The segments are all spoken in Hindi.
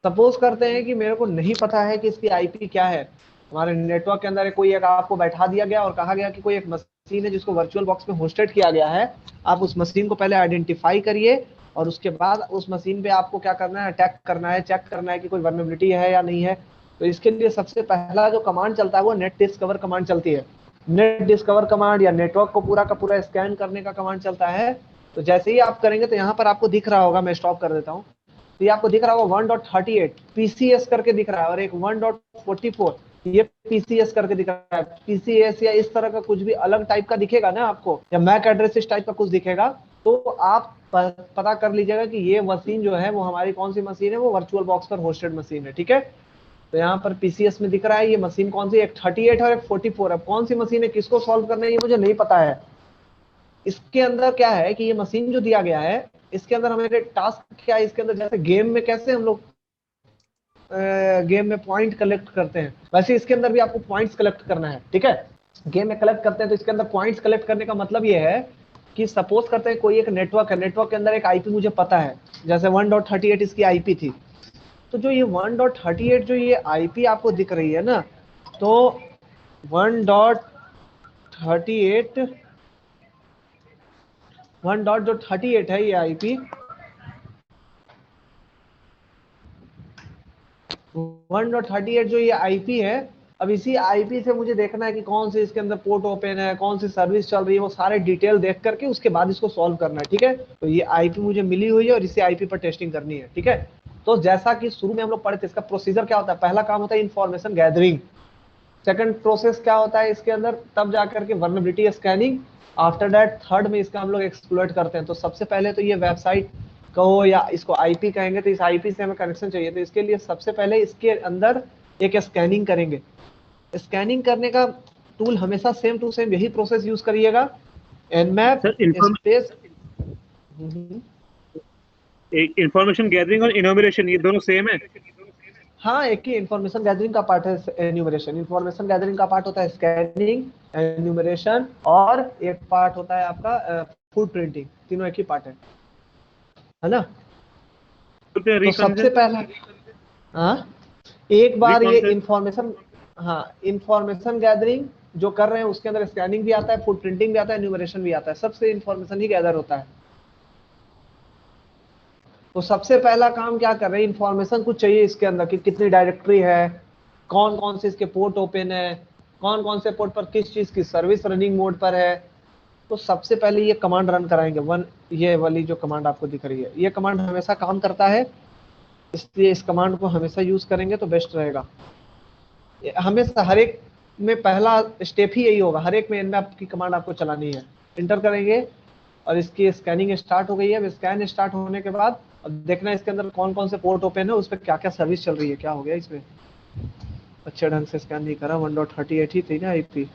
सपोज करते हैं कि मेरे को नहीं पता है कि इसकी आईपी क्या है, हमारे नेटवर्क के अंदर कोई एक आपको बैठा दिया गया और कहा गया कि कोई एक मशीन है जिसको वर्चुअल बॉक्स में होस्टेड किया गया है, आप उस मशीन को पहले आइडेंटिफाई करिए और उसके बाद उस मशीन पे आपको क्या करना है, अटैक करना है, चेक करना है कि कोई वर्नेबिलिटी है या नहीं है। तो इसके लिए सबसे पहला जो कमांड चलता है वो नेट डिस्कवर कमांड चलती है। नेट डिस्कवर कमांड या नेटवर्क को पूरा का पूरा स्कैन करने का कमांड चलता है। तो जैसे ही आप करेंगे तो यहाँ पर आपको दिख रहा होगा, मैं स्टॉप कर देता हूँ, तो ये आपको दिख रहा होगा 1.38 पीसीएस करके दिख रहा है और एक 1.44 ये पीसीएस करके दिख रहा है। पीसीएस या इस तरह का कुछ भी अलग टाइप का दिखेगा ना आपको, या मैक एड्रेस इस टाइप का कुछ दिखेगा, तो आप पता कर लीजिएगा कि ये मशीन जो है वो हमारी कौन सी मशीन है, वो वर्चुअल बॉक्स पर होस्टेड मशीन है। ठीक है, तो यहाँ पर पीसीएस में दिख रहा है ये मशीन कौन सी, एक 38 और एक 44 है। कौन सी मशीन है, किसको सॉल्व करना है, ये मुझे नहीं पता है। इसके अंदर क्या है कि ये मशीन जो दिया गया है, इसके अंदर हमारे टास्क क्या है, इसके अंदर जैसे गेम में कैसे हम लोग गेम में पॉइंट कलेक्ट करते हैं, वैसे इसके अंदर भी आपको पॉइंट्स कलेक्ट करना है। ठीक है, गेम में कलेक्ट करते हैं तो इसके अंदर पॉइंट्स कलेक्ट करने का मतलब ये है कि सपोज करते हैं कोई एक नेटवर्क है, नेटवर्क के अंदर एक आईपी मुझे पता है, जैसे 1.38 इसकी आईपी थी। तो जो ये 1.38 जो ये आईपी आपको दिख रही है ना, तो 1.38 1.38 है ये आईपी, 1.38 जो ये आईपी है। अब इसी आईपी से मुझे देखना है कि कौन से इसके अंदर पोर्ट ओपन है, कौन सी सर्विस चल रही है, वो सारे डिटेल देख करके उसके बाद इसको सॉल्व करना है। ठीक है, तो ये आईपी मुझे मिली हुई है और इसी आईपी पर टेस्टिंग करनी है। ठीक है, तो जैसा कि शुरू में हम लोग पढ़े थे, इसका प्रोसीजर क्या होता है, पहला काम होता है इन्फॉर्मेशन गैदरिंग, सेकंड प्रोसेस क्या होता है इसके अंदर, तब जाकर के vulnerability scanning, after that third में इसका हम लोग एक्सप्लॉइट करते हैं। तो सबसे पहले तो ये वेबसाइट कहो या इसको आईपी कहेंगे, तो इस आईपी से हमें कनेक्शन चाहिए, तो इसके लिए सबसे पहले इसके अंदर एक स्कैनिंग करेंगे। स्कैनिंग करने का टूल हमेशा सेम टू सेम यही प्रोसेस यूज करिएगा, nmap स्पेस। इंफॉर्मेशन गैदरिंग और इनोमिनेशन ये दोनों सेम है? हाँ, एक ही इन्फॉर्मेशन गैदरिंग का पार्ट है एन्यूमरेशन। इन्फॉर्मेशन गैदरिंग का पार्ट होता है स्कैनिंग, एन्यूमरेशन, और एक पार्ट होता है आपका फुट प्रिंटिंग। तीनों एक ही पार्ट है ना। तो सबसे पहला, हाँ, एक बार ये इन्फॉर्मेशन, हाँ, इन्फॉर्मेशन गैदरिंग जो कर रहे हैं उसके अंदर स्कैनिंग भी आता है, फुट प्रिंटिंग भी आता है, एन्यूमरेशन भी आता है, सबसे इन्फॉर्मेशन ही गैदर होता है। तो सबसे पहला काम क्या कर रहे हैं, इन्फॉर्मेशन कुछ चाहिए इसके अंदर कि कितनी डायरेक्टरी है, कौन कौन से इसके पोर्ट ओपन है, कौन कौन से पोर्ट पर किस चीज की सर्विस रनिंग मोड पर है। तो सबसे पहले ये कमांड रन कराएंगे, वन, ये वाली जो कमांड आपको दिख रही है, ये कमांड हमेशा काम करता है, इसलिए इस कमांड को हमेशा यूज करेंगे तो बेस्ट रहेगा। हमेशा हर एक में पहला स्टेप ही यही होगा, हर एक में nmap की कमांड आपको चलानी है। इंटर करेंगे और इसकी स्कैनिंग स्टार्ट हो गई है। अब स्कैन स्टार्ट होने के बाद अब देखना है इसके अंदर कौन कौन से पोर्ट ओपन है, उस पर क्या क्या सर्विस चल रही है। क्या हो गया इसमें, अच्छे ढंग से स्कैन नहीं करा, 1.38 ही थी ना आईपी।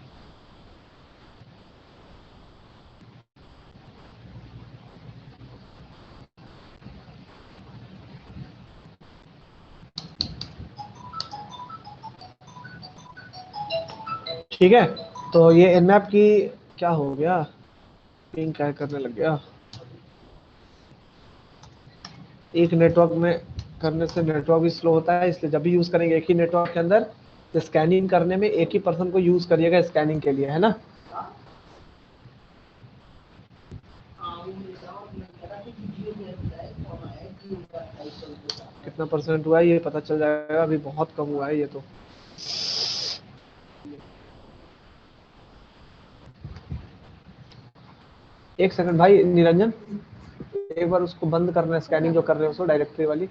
ठीक है, तो ये nmap की क्या हो गया, पिंग क्या करने लग गया, एक नेटवर्क में करने से नेटवर्क भी स्लो होता है, इसलिए जब भी यूज करेंगे एक ही नेटवर्क के अंदर तो स्कैनिंग करने में एक ही पर्सन को यूज करिएगा स्कैनिंग के लिए, है ना। कितना परसेंट हुआ है ये पता चल जाएगा, अभी बहुत कम हुआ है ये तो। एक सेकंड भाई निरंजन, एक बार उसको बंद करना है, स्कैनिंग जो कर रहे हो उसको, डायरेक्टरी वाली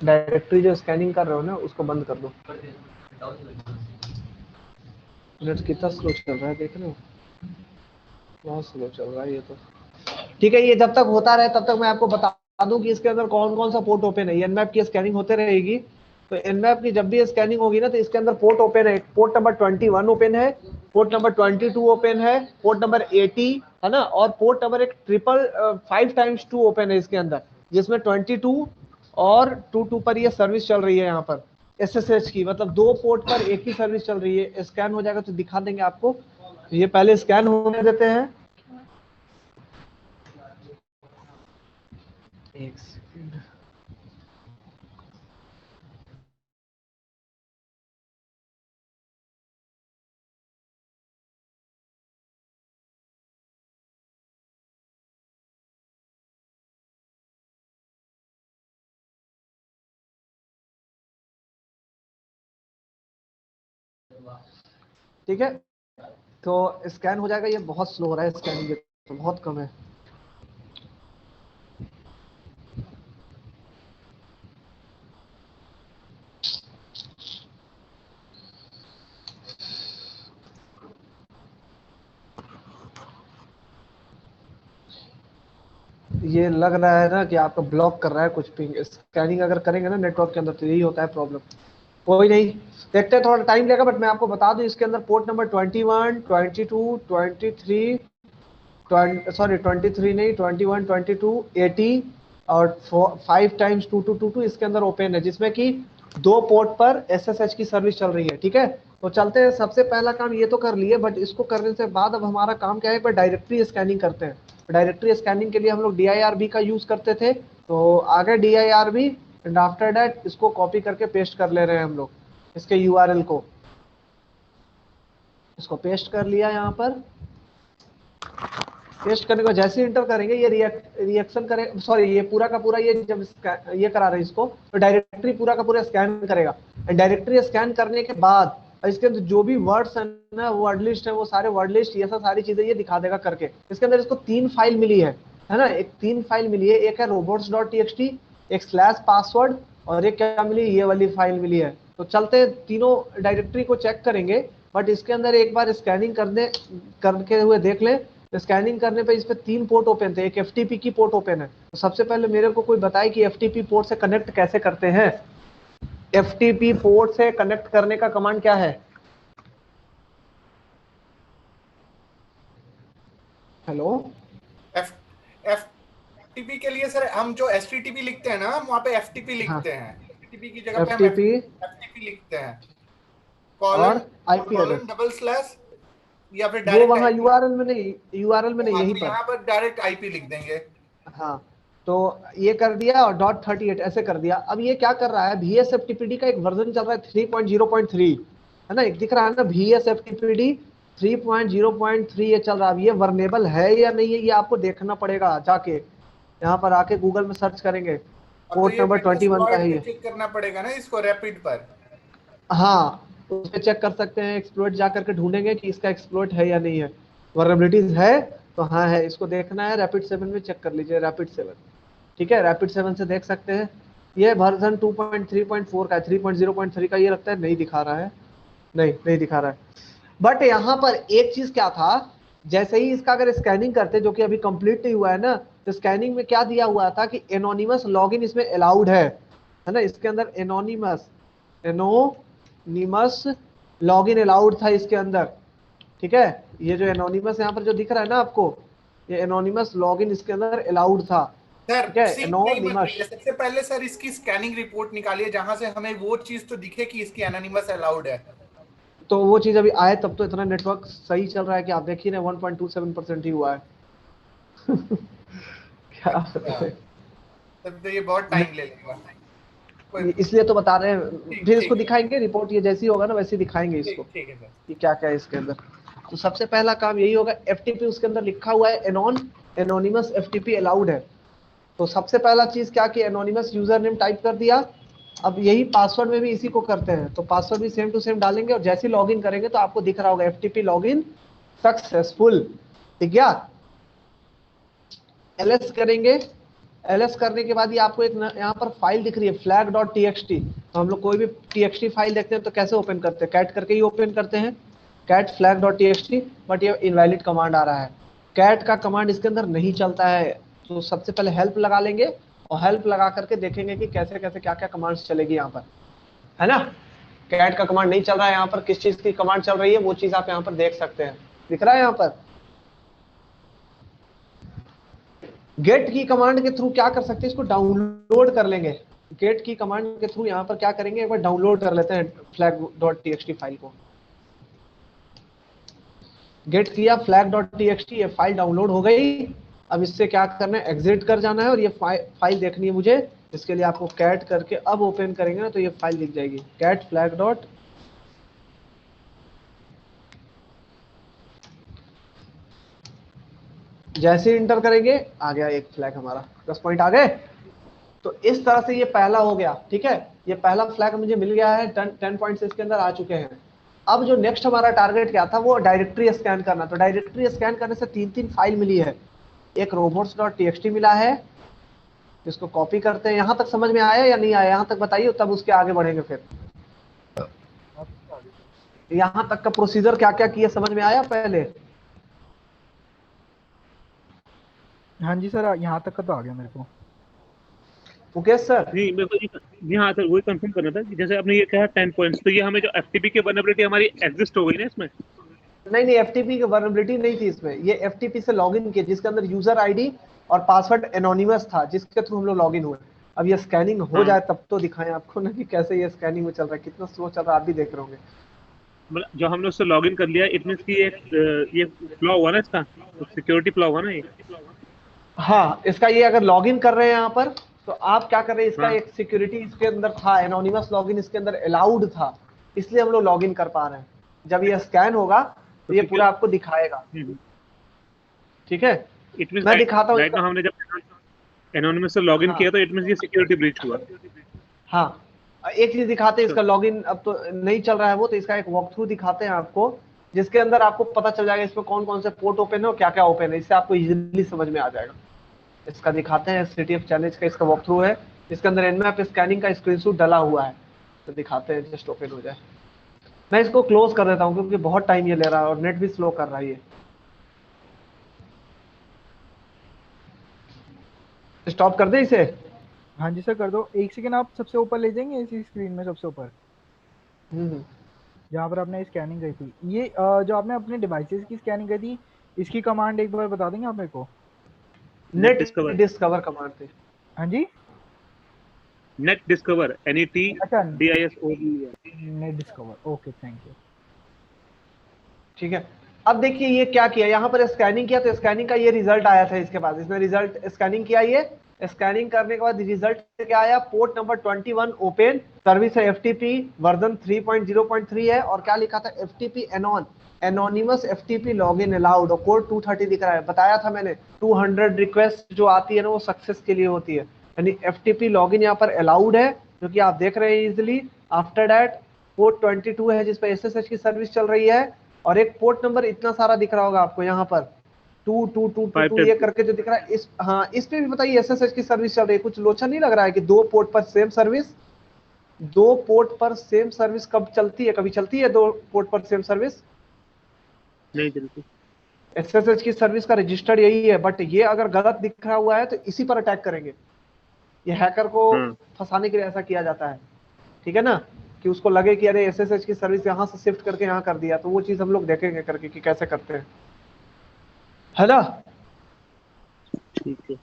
डायरेक्टरी जो स्कैनिंग कर रहे हो ना उसको बंद कर दो। नेट कितना स्लो चल रहा है देख रहे हो, बहुत स्लो चल रहा है ये तो। ठीक है, ये जब तक होता रहे तब तक मैं आपको बता दूं कि इसके अंदर कौन कौन सा पोर्ट ओपन है। nmap की स्कैनिंग होते रहेगी, तो nmap की जब भी स्कैनिंग होगी ना तो इसके अंदर पोर्ट ओपन है, पोर्ट नंबर 21 ओपन है, पोर्ट नंबर 22 ओपन है, पोर्ट नंबर 80 है ना, और पोर्ट नंबर एक 5x2 ओपन है इसके अंदर, जिसमें 22 और 22 पर ये सर्विस चल रही है। यहाँ पर SSH की मतलब दो पोर्ट पर एक ही सर्विस चल रही है। स्कैन हो जाएगा तो दिखा देंगे आपको, ये पहले स्कैन होने देते हैं। एक सेकंड। ठीक है, तो स्कैन हो जाएगा। ये बहुत स्लो हो रहा है स्कैनिंग, तो बहुत कम है। ये लग रहा है ना कि आपका ब्लॉक कर रहा है कुछ पिंग। स्कैनिंग अगर करेंगे ना नेटवर्क के अंदर तो यही होता है प्रॉब्लम। कोई नहीं, देखते हैं, थोड़ा टाइम लेगा, बट मैं आपको बता दूं इसके अंदर पोर्ट नंबर 21, 22, 23, सॉरी 23 नहीं, 21, 22, 80 और 5 टाइम्स 2222 इसके अंदर ओपन है, जिसमें कि 2 पोर्ट पर SSH की सर्विस चल रही है। ठीक है, तो चलते हैं। सबसे पहला काम ये तो कर लिए, बट इसको करने से बाद अब हमारा काम क्या है, पर डायरेक्टरी स्कैनिंग करते हैं। डायरेक्टरी स्कैनिंग के लिए हम लोग DIRB का यूज करते थे, तो आगे DIRB एंड आफ्टर दैट इसको कॉपी करके पेस्ट कर ले रहे हैं हम लोग, इसके URL को। इसको पेस्ट कर लिया यहाँ पर। पेस्ट करने को जैसे इंटर करेंगे ये रिएक्शन करे, सॉरी ये पूरा का पूरा, ये जब ये करा रहे हैं इसको, तो डायरेक्टरी पूरा का पूरा स्कैन करेगा। डायरेक्टरी स्कैन करने के बाद इसके अंदर जो भी वर्ड्स है ना, वर्ड लिस्ट है, वो सारे वर्ड लिस्ट ये सब सारी चीजें ये दिखा देगा करके। इसके अंदर इसको 3 फाइल मिली है ना, एक 3 फाइल मिली है। एक है robots.txt, एक /password, और एक क्या मिली, ये वाली फाइल मिली है। तो चलते तीनों डायरेक्टरी को चेक करेंगे, बट इसके अंदर एक बार स्कैनिंग करके हुए देख लें। स्कैनिंग करने पे इस पे 3 पोर्ट ओपन थे, एक FTP की पोर्ट ओपन है। तो सबसे पहले मेरे को कोई बताए कि FTP पोर्ट से कनेक्ट कैसे करते हैं। FTP पोर्ट से कनेक्ट करने का कमांड क्या है? हेलो, FTP के लिए सर हम जो HTTP लिखते हैं ना, हम वहाँ पे FTP लिखते हैं। HTTP की जगह पे हम FTP FTP लिखते हैं, और IP एड्रेस, डबल स्लैश, या फिर वो डायरेक्ट वहाँ URL में नहीं, यहीं तो पर। यहाँ पर डायरेक्ट IP लिख देंगे। हाँ, तो ये कर दिया और .38 ऐसे कर दिया। अब ये क्या कर रहा है, VSFTPD का एक वर्जन चल रहा है 3.0.3, है ना, एक दिख रहा है ना VSFTPD 3.0.3 ये चल रहा है। अब ये वर्नेबल है या नहीं है, ये आपको देखना पड़ेगा जाके, यहाँ पर आके गूगल में सर्च करेंगे। पोर्ट नंबर 21 का है ये। चेक करना पड़ेगा ना इसको रैपिड पर। हाँ, उस पर चेक कर सकते हैं, एक्सप्लोइट जा करके ढूंढेंगे कि इसका एक्सप्लोइट है या नहीं है। वल्नरेबिलिटीज है तो हाँ है, इसको देखना है। रैपिड 7 में चेक कर लीजिए, रैपिड 7। ठीक है, रैपिड 7 से देख सकते हैं। ये वर्जन 2.3.4 का है, 3.0.3 का ये लगता है नहीं दिखा रहा है, नहीं दिखा रहा है। बट यहाँ पर एक चीज क्या था, जैसे ही इसका अगर स्कैनिंग करते, जो कि अभी कंप्लीट नहीं हुआ है ना, तो स्कैनिंग में क्या दिया हुआ था कि एनोनिमस लॉगिन इसमें अलाउड है ना, इसके अंदर एनोनिमस लॉगिन अलाउड था इसके अंदर। ठीक है, ये जो एनोनिमस यहाँ पर जो दिख रहा है ना आपको, ये एनोनिमस लॉगिन इसके अंदर अलाउड था। सर ठीक है, नहीं मत करिए, सबसे पहले सर इसकी स्कैनिंग रिपोर्ट निकालिए जहां से हमें वो चीज तो दिखे कि इसकी एनोनिमस अलाउड है। तो वो चीज अभी आए तब तो इतना नेटवर्क सही चल रहा है कि आप देख ही रहे 1.27% ही हुआ है। क्या तब तो ये बहुत टाइम ले लेगा। इसलिए तो बता रहे हैं, फिर इसको ठीक दिखाएंगे रिपोर्ट, ये जैसी होगा ना वैसे दिखाएंगे इसको ठीक है सर, कि क्या क्या है इसके अंदर। तो सबसे पहला काम यही होगा, FTP उसके अंदर लिखा हुआ है एनोनिमस FTP अलाउड है। तो सबसे पहला चीज क्या कि एनोनिमस यूजर नेम टाइप कर दिया। अब यही पासवर्ड में भी इसी को करते हैं, तो पासवर्ड भी सेम टू सेम डालेंगे, और जैसे ही लॉगिन करेंगे तो आपको दिख रहा होगा FTP लॉगिन सक्सेसफुल। ठीक है, LS करेंगे। LS करने के बाद ये आपको एक यहाँ पर फाइल दिख रही है flag.txt। तो हम लोग कोई भी TXT फाइल देखते हैं तो कैसे ओपन करते हैं, कैट करके ही ओपन करते हैं, कैट flag.txt। बट ये इनवैलिड कमांड आ रहा है, कैट का कमांड इसके अंदर नहीं चलता है। तो सबसे पहले हेल्प लगा लेंगे, और हेल्प लगा करके देखेंगे कि कैसे कैसे क्या क्या कमांड्स चलेगी यहाँ पर, है ना। कैट का कमांड नहीं चल रहा है यहाँ पर, किस चीज की कमांड चल रही है वो चीज आप यहाँ पर देख सकते हैं, दिख रहा है यहाँ पर। गेट की कमांड के थ्रू क्या कर सकते हैं, इसको डाउनलोड कर लेंगे। गेट की कमांड के थ्रू यहाँ पर क्या करेंगे, एक बार डाउनलोड कर लेते हैं flag.txt फाइल को। गेट किया flag.txt, ये फाइल डाउनलोड हो गई। अब इससे क्या करना है, एग्जिट कर जाना है और ये फाइल देखनी है मुझे। इसके लिए आपको कैट करके अब ओपन करेंगे ना तो ये फाइल दिख जाएगी, कैट फ्लैग डॉट। जैसे ही इंटर करेंगे आ गया एक फ्लैग हमारा, 10 पॉइंट आ गए। तो इस तरह से ये पहला हो गया, ठीक है। ये पहला फ्लैग मुझे मिल गया है, 10 पॉइंट्स इसके अंदर आ चुके हैं। अब जो नेक्स्ट हमारा टारगेट क्या था, वो डायरेक्टरी स्कैन करना। तो डायरेक्टरी स्कैन करने से 3 फाइल मिली है। एक robots.txt मिला है, इसको कॉपी करते हैं। यहाँ तक समझ में आया या नहीं आया, यहाँ तक बताइए, तब उसके आगे बढ़ेंगे। फिर यहाँ तक का प्रोसीजर क्या क्या किया समझ में आया पहले? हाँ जी सर, यहाँ तक का तो आ गया मेरे को। मुकेश सर, नहीं मेरे को जी हाँ सर, वही कंफर्म करना था कि जैसे आपने ये कहा 10 पॉइंट्स, तो ये हमें जो एफटीपी की वल्नरेबिलिटी हमारी एग्जिस्ट हो गई ना इसमें। नहीं एफटीपी की वल्नरेबिलिटी नहीं थी इसमें। ये एफटीपी से लॉगिन किया जिसके अंदर यूजर आईडी और पासवर्ड एनोनिमस था, जिसके थ्रू हम लोग लॉगिन हुए। अब ये स्कैनिंग हो जाए तब तो दिखाएं आपको ना कि कैसे ये स्कैनिंग में चल रहा है, कितना स्लो चल रहा है, आप भी देख रहे होंगे। मतलब जो हमने उससे लॉगिन कर लिया, इट मींस कि ये फ्लॉ हुआ ना इसका, सिक्योरिटी फ्लॉ हुआ ना ये। हाँ, इसका ये अगर लॉगिन कर रहे हैं यहाँ पर, तो आप क्या कर रहे हैं, इसका हाँ। एक सिक्योरिटी इसके अंदर था, एनोनिमस लॉगिन इसके अंदर अलाउड था, इसलिए हम लोग लॉगिन कर पा रहे हैं। जब ये स्कैन होगा तो ये पूरा आपको दिखाएगा, ठीक है। इट मींस मैं दिखाता हूँ राइट नाउ हमने जब एनोनिमस से लॉगिन किया तो इट मींस ये सिक्योरिटी ब्रीच हुआ। हाँ, एक चीज दिखाते हैं, इसका लॉगिन अब तो नहीं चल रहा है वो, तो इसका एक वॉक थ्रू दिखाते हैं आपको, जिसके अंदर आपको पता चल जाएगा इसमें कौन कौन से पोर्ट ओपन है और क्या क्या ओपन है। इससे आपको इजीली समझ में आ जाएगा। इसका दिखाते हैं, सिटी ऑफ चैलेंज का इसका वॉक थ्रू है, इसके अंदर एनमैप स्कैनिंग का स्क्रीनशॉट डला हुआ है। तो दिखाते हैं, जस्ट ओपन हो जाए। मैं इसको क्लोज कर देता हूँ क्योंकि बहुत टाइम ये ले रहा है और नेट भी स्लो कर रहा है ये। स्टॉप कर दे इसे। हाँ जी सर कर दो। एक सेकेंड, आप सबसे ऊपर ले जाएंगे इसी स्क्रीन में, सबसे ऊपर जहाँ पर आपने स्कैनिंग करी थी। ये जो आपने अपने डिवाइसेस की स्कैनिंग करी थी, इसकी कमांड एक बार बता देंगे आप मेरे को? नेट डिस्कवर कमांड थी। हाँ जी, नेट डिस्कवर, NET अच्छा DISCOVER। Net discover, okay thank you. ठीक है, अब देखिए ये क्या किया, यहाँ पर स्कैनिंग किया तो स्कैनिंग का ये रिजल्ट आया था इसके पास। इसने रिजल्ट स्कैनिंग किया, ये स्कैनिंग करने के बाद रिजल्ट क्या आया, पोर्ट नंबर 21 ओपन, सर्विस है FTP, वर्जन 3.0.3 है, और क्या लिखा था, FTP anonymous FTP login allowed, और कोड 230 दिख रहा है। बताया था मैंने 200 रिक्वेस्ट जो आती है ना वो सक्सेस के लिए होती है, यानी FTP लॉगिन यहाँ पर अलाउड है, जो कि आप देख रहे हैं इजिली। आफ्टर दैट पोर्ट 22 है जिसपे SSH की सर्विस चल रही है, और एक पोर्ट नंबर इतना सारा दिख रहा होगा आपको यहाँ पर 2222 ये करके जो दिख रहा है। इस हाँ, इस पे भी बताइए SSH की सर्विस चल रही है। कुछ लोचा नहीं लग रहा है कि दो पोर्ट पर सेम सर्विस, दो पोर्ट पर सेम सर्विस कब चलती है, कभी चलती है दो पोर्ट पर सेम सर्विस? नहीं चलती। SSH की सर्विस का रजिस्टर्ड यही है, बट ये अगर गलत दिख रहा हुआ है तो इसी पर अटैक करेंगे। ये हैकर को फंसाने के लिए ऐसा किया जाता है, ठीक है ना, कि उसको लगे कि अरे SSH की सर्विस यहाँ से शिफ्ट करके यहाँ कर दिया। तो वो चीज हम लोग देखेंगे करके कि कैसे करते हैं, है ना। ठीक है।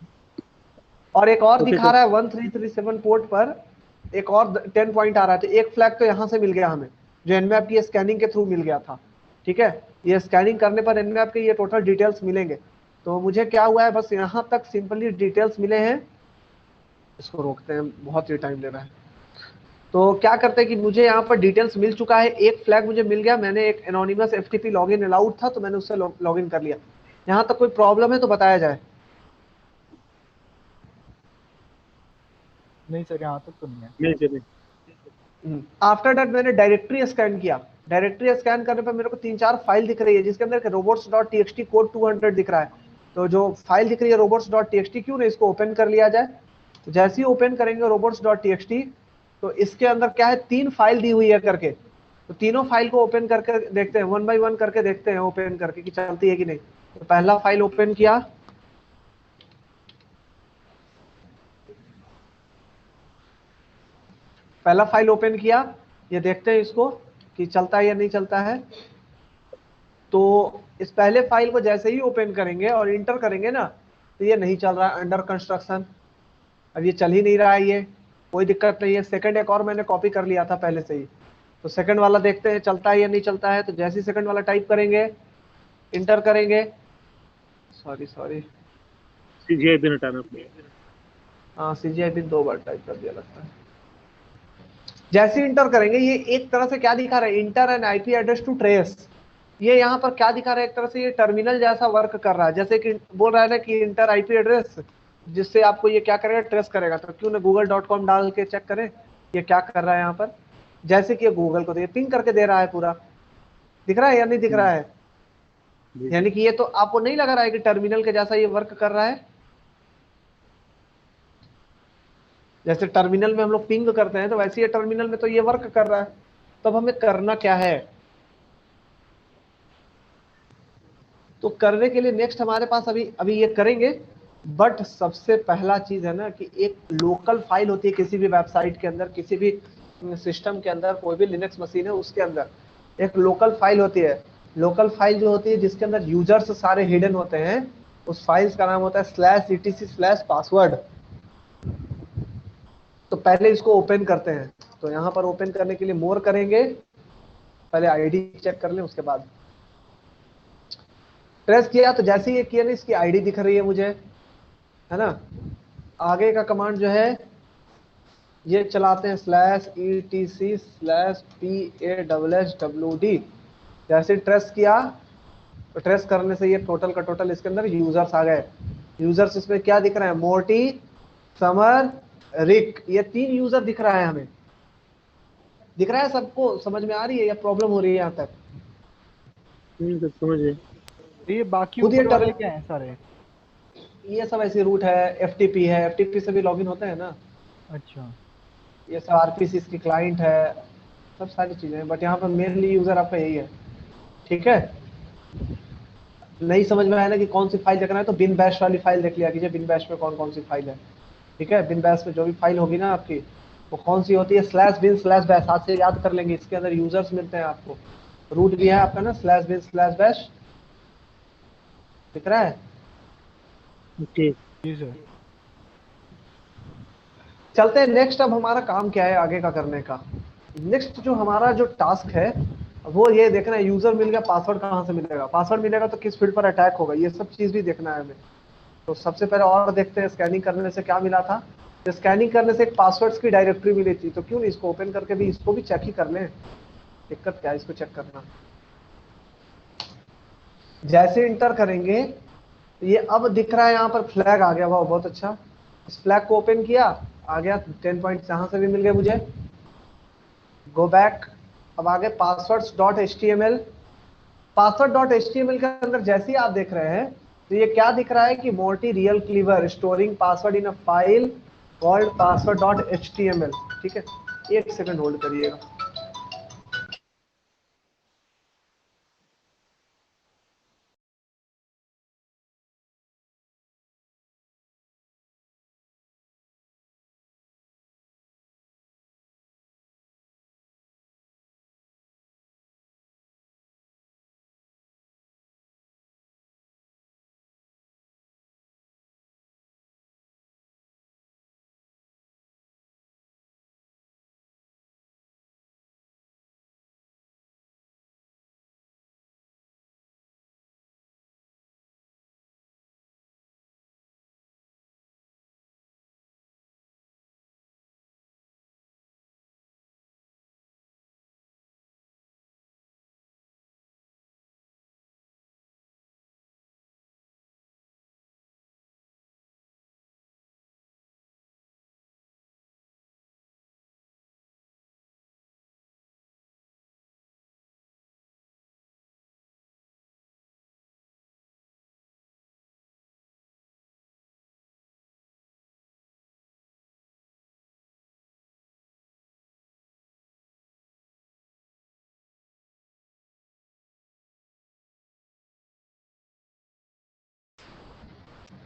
और एक और दिखा रहा है 1337 पोर्ट पर एक और 10 पॉइंट आ रहा है। तो एक फ्लैग तो यहाँ से मिल गया हमें, जो एनमैप की स्कैनिंग के थ्रू मिल गया था, ठीक है। ये स्कैनिंग करने पर एनमैप के ये टोटल डिटेल्स मिलेंगे। तो मुझे क्या हुआ है, बस यहाँ तक सिंपली डिटेल्स मिले हैं। इसको रोकते हैं, बहुत ही टाइम ले रहा है। तो क्या करते हैं कि मुझे यहाँ पर डिटेल्स मिल चुका है, एक फ्लैग मुझे मिल गया, मैंने एक एनोनिमस FTP लॉगिन अलाउड था तो मैंने उससे लॉगिन कर लिया। यहाँ तक कोई प्रॉब्लम है तो बताया जाए। नहीं सर, यहाँ तक तो नहीं है। आफ्टर दैट मैंने डायरेक्टरी स्कैन किया। डायरेक्टरी स्कैन करने पर मेरे को 3-4 फाइल दिख रही है, जिसके अंदर robots.txt कोड 200 दिख रहा है। तो जो फाइल दिख रही है robots.txt, क्यों ना इसको ओपन कर लिया जाए। तो जैसे ही ओपन करेंगे robots.txt, तो इसके अंदर क्या है, 3 फाइल दी हुई है करके। तो तीनों फाइल को ओपन करके देखते हैं, 1 बाय 1 करके देखते हैं ओपन करके कि चलती है कि नहीं। तो पहला फाइल ओपन किया, पहला फाइल ओपन किया, ये देखते हैं इसको कि चलता है या नहीं चलता है। तो इस पहले फाइल को जैसे ही ओपन करेंगे और इंटर करेंगे ना, तो ये नहीं चल रहा है, अंडर कंस्ट्रक्शन। अब ये चल ही नहीं रहा है, ये कोई दिक्कत नहीं है। सेकंड एक और मैंने कॉपी कर लिया था पहले से ही, तो सेकंड वाला देखते हैं चलता है या नहीं चलता है। तो जैसे ही सेकंड वाला टाइप करेंगे, इंटर करेंगे, सॉरी CGI पिन हटाना पड़ेगा। हाँ CGI पिन 2 बार टाइप कर दिया लगता है। जैसे इंटर करेंगे ये एक तरह से क्या दिखा रहा है, enter an IP address to trace. ये यहाँ पर क्या दिखा रहा है, एक तरह से ये टर्मिनल जैसा वर्क कर रहा है, जैसे कि बोल रहा है ना कि इंटर आईपी एड्रेस, जिससे आपको ये क्या करेगा, ट्रेस करेगा। तो क्यों ना google.com डाल के चेक करें ये क्या कर रहा है यहाँ पर। जैसे कि ये गूगल को पिंग करके दे रहा है, पूरा दिख रहा है या नहीं दिख रहा है। जी। यानी कि ये तो आपको नहीं लग रहा है कि टर्मिनल के जैसा ये वर्क कर रहा है। जैसे टर्मिनल में हम लोग पिंग करते हैं तो वैसे ही टर्मिनल में तो ये वर्क कर रहा है। तो अब हमें करना क्या है, तो करने के लिए नेक्स्ट हमारे पास अभी अभी ये करेंगे। बट सबसे पहला चीज है ना कि एक लोकल फाइल होती है किसी भी वेबसाइट के अंदर, किसी भी सिस्टम के अंदर, कोई भी लिनक्स मशीन है उसके अंदर एक लोकल फाइल होती है। लोकल फाइल जो होती है जिसके अंदर यूजर्स सारे हिडन होते हैं, उस फाइल्स का नाम होता है /etc/password। तो पहले इसको ओपन करते हैं। तो यहाँ पर ओपन करने के लिए मोर करेंगे, पहले आईडी चेक कर लें उसके बाद। प्रेस किया तो जैसे ही ये किया ना, इसकी आईडी दिख रही है मुझे, है ना। आगे का कमांड जो है ये चलाते हैं /etc/PASSWD। जैसे ट्रेस किया तो ट्रेस करने से ये टोटल का टोटल इसके अंदर यूजर्स आ गए। यूजर्स इसमें क्या दिख रहा है, मोर्टी, समर, रिक, ये 3 यूजर दिख रहा है हमें। दिख रहा है सबको, समझ में आ रही है या प्रॉब्लम हो रही है यहाँ तक। तो समझ गए। तो ये बाकी खुद ये ऊपर वाले क्या हैं सारे? ये सब ऐसे रूट है, FTP है, FTP से भी लॉगिन होता है ना। अच्छा, ये सब RPC इसकी क्लाइंट है, सब सारी चीजें हैं। बट यहाँ पर मेनली यूजर आपका यही है, ठीक है। नहीं समझ में आया ना कि कौन सी फाइल देखना है, तो बिन बैश वाली फाइल देख लिया कीजिए, बिन बैश में कौन कौन सी फाइल है, ठीक है। बिन बैश में जो भी फाइल होगी ना आपकी, वो कौन सी होती है, /bin/bash। हाथ से याद कर लेंगे, इसके अंदर यूजर्स मिलते हैं आपको। रूट भी है आपका ना /bin/bash, दिख रहा है। ओके। जी सर। चलते हैं नेक्स्ट। अब हमारा काम क्या है आगे का करने का। नेक्स्ट जो हमारा जो टास्क है वो ये देखना है, यूजर मिल गया, पासवर्ड कहाँ से मिलेगा, पासवर्ड मिलेगा तो किस फील्ड पर अटैक होगा, ये सब चीज भी देखना है हमें। तो सबसे पहले और देखते हैं स्कैनिंग करने से क्या मिला था। तो स्कैनिंग करने से एक पासवर्ड्स की डायरेक्टरी मिली थी, तो क्यों नहीं इसको ओपन करके भी इसको भी चेक ही कर लें। दिक्कत क्या है इसको चेक करना। जैसे इंटर करेंगे ये अब दिख रहा है यहाँ पर फ्लैग आ गया, वाह बहुत अच्छा। इस फ्लैग को ओपन किया, आ गया 10 पॉइंट्स यहाँ से भी मिल गए मुझे। गो बैक, अब आगे passwords.html। password.html के अंदर जैसे ही आप देख रहे हैं तो ये क्या दिख रहा है कि Morty real clever storing password in a file called password.html। ठीक है, एक सेकंड होल्ड करिएगा।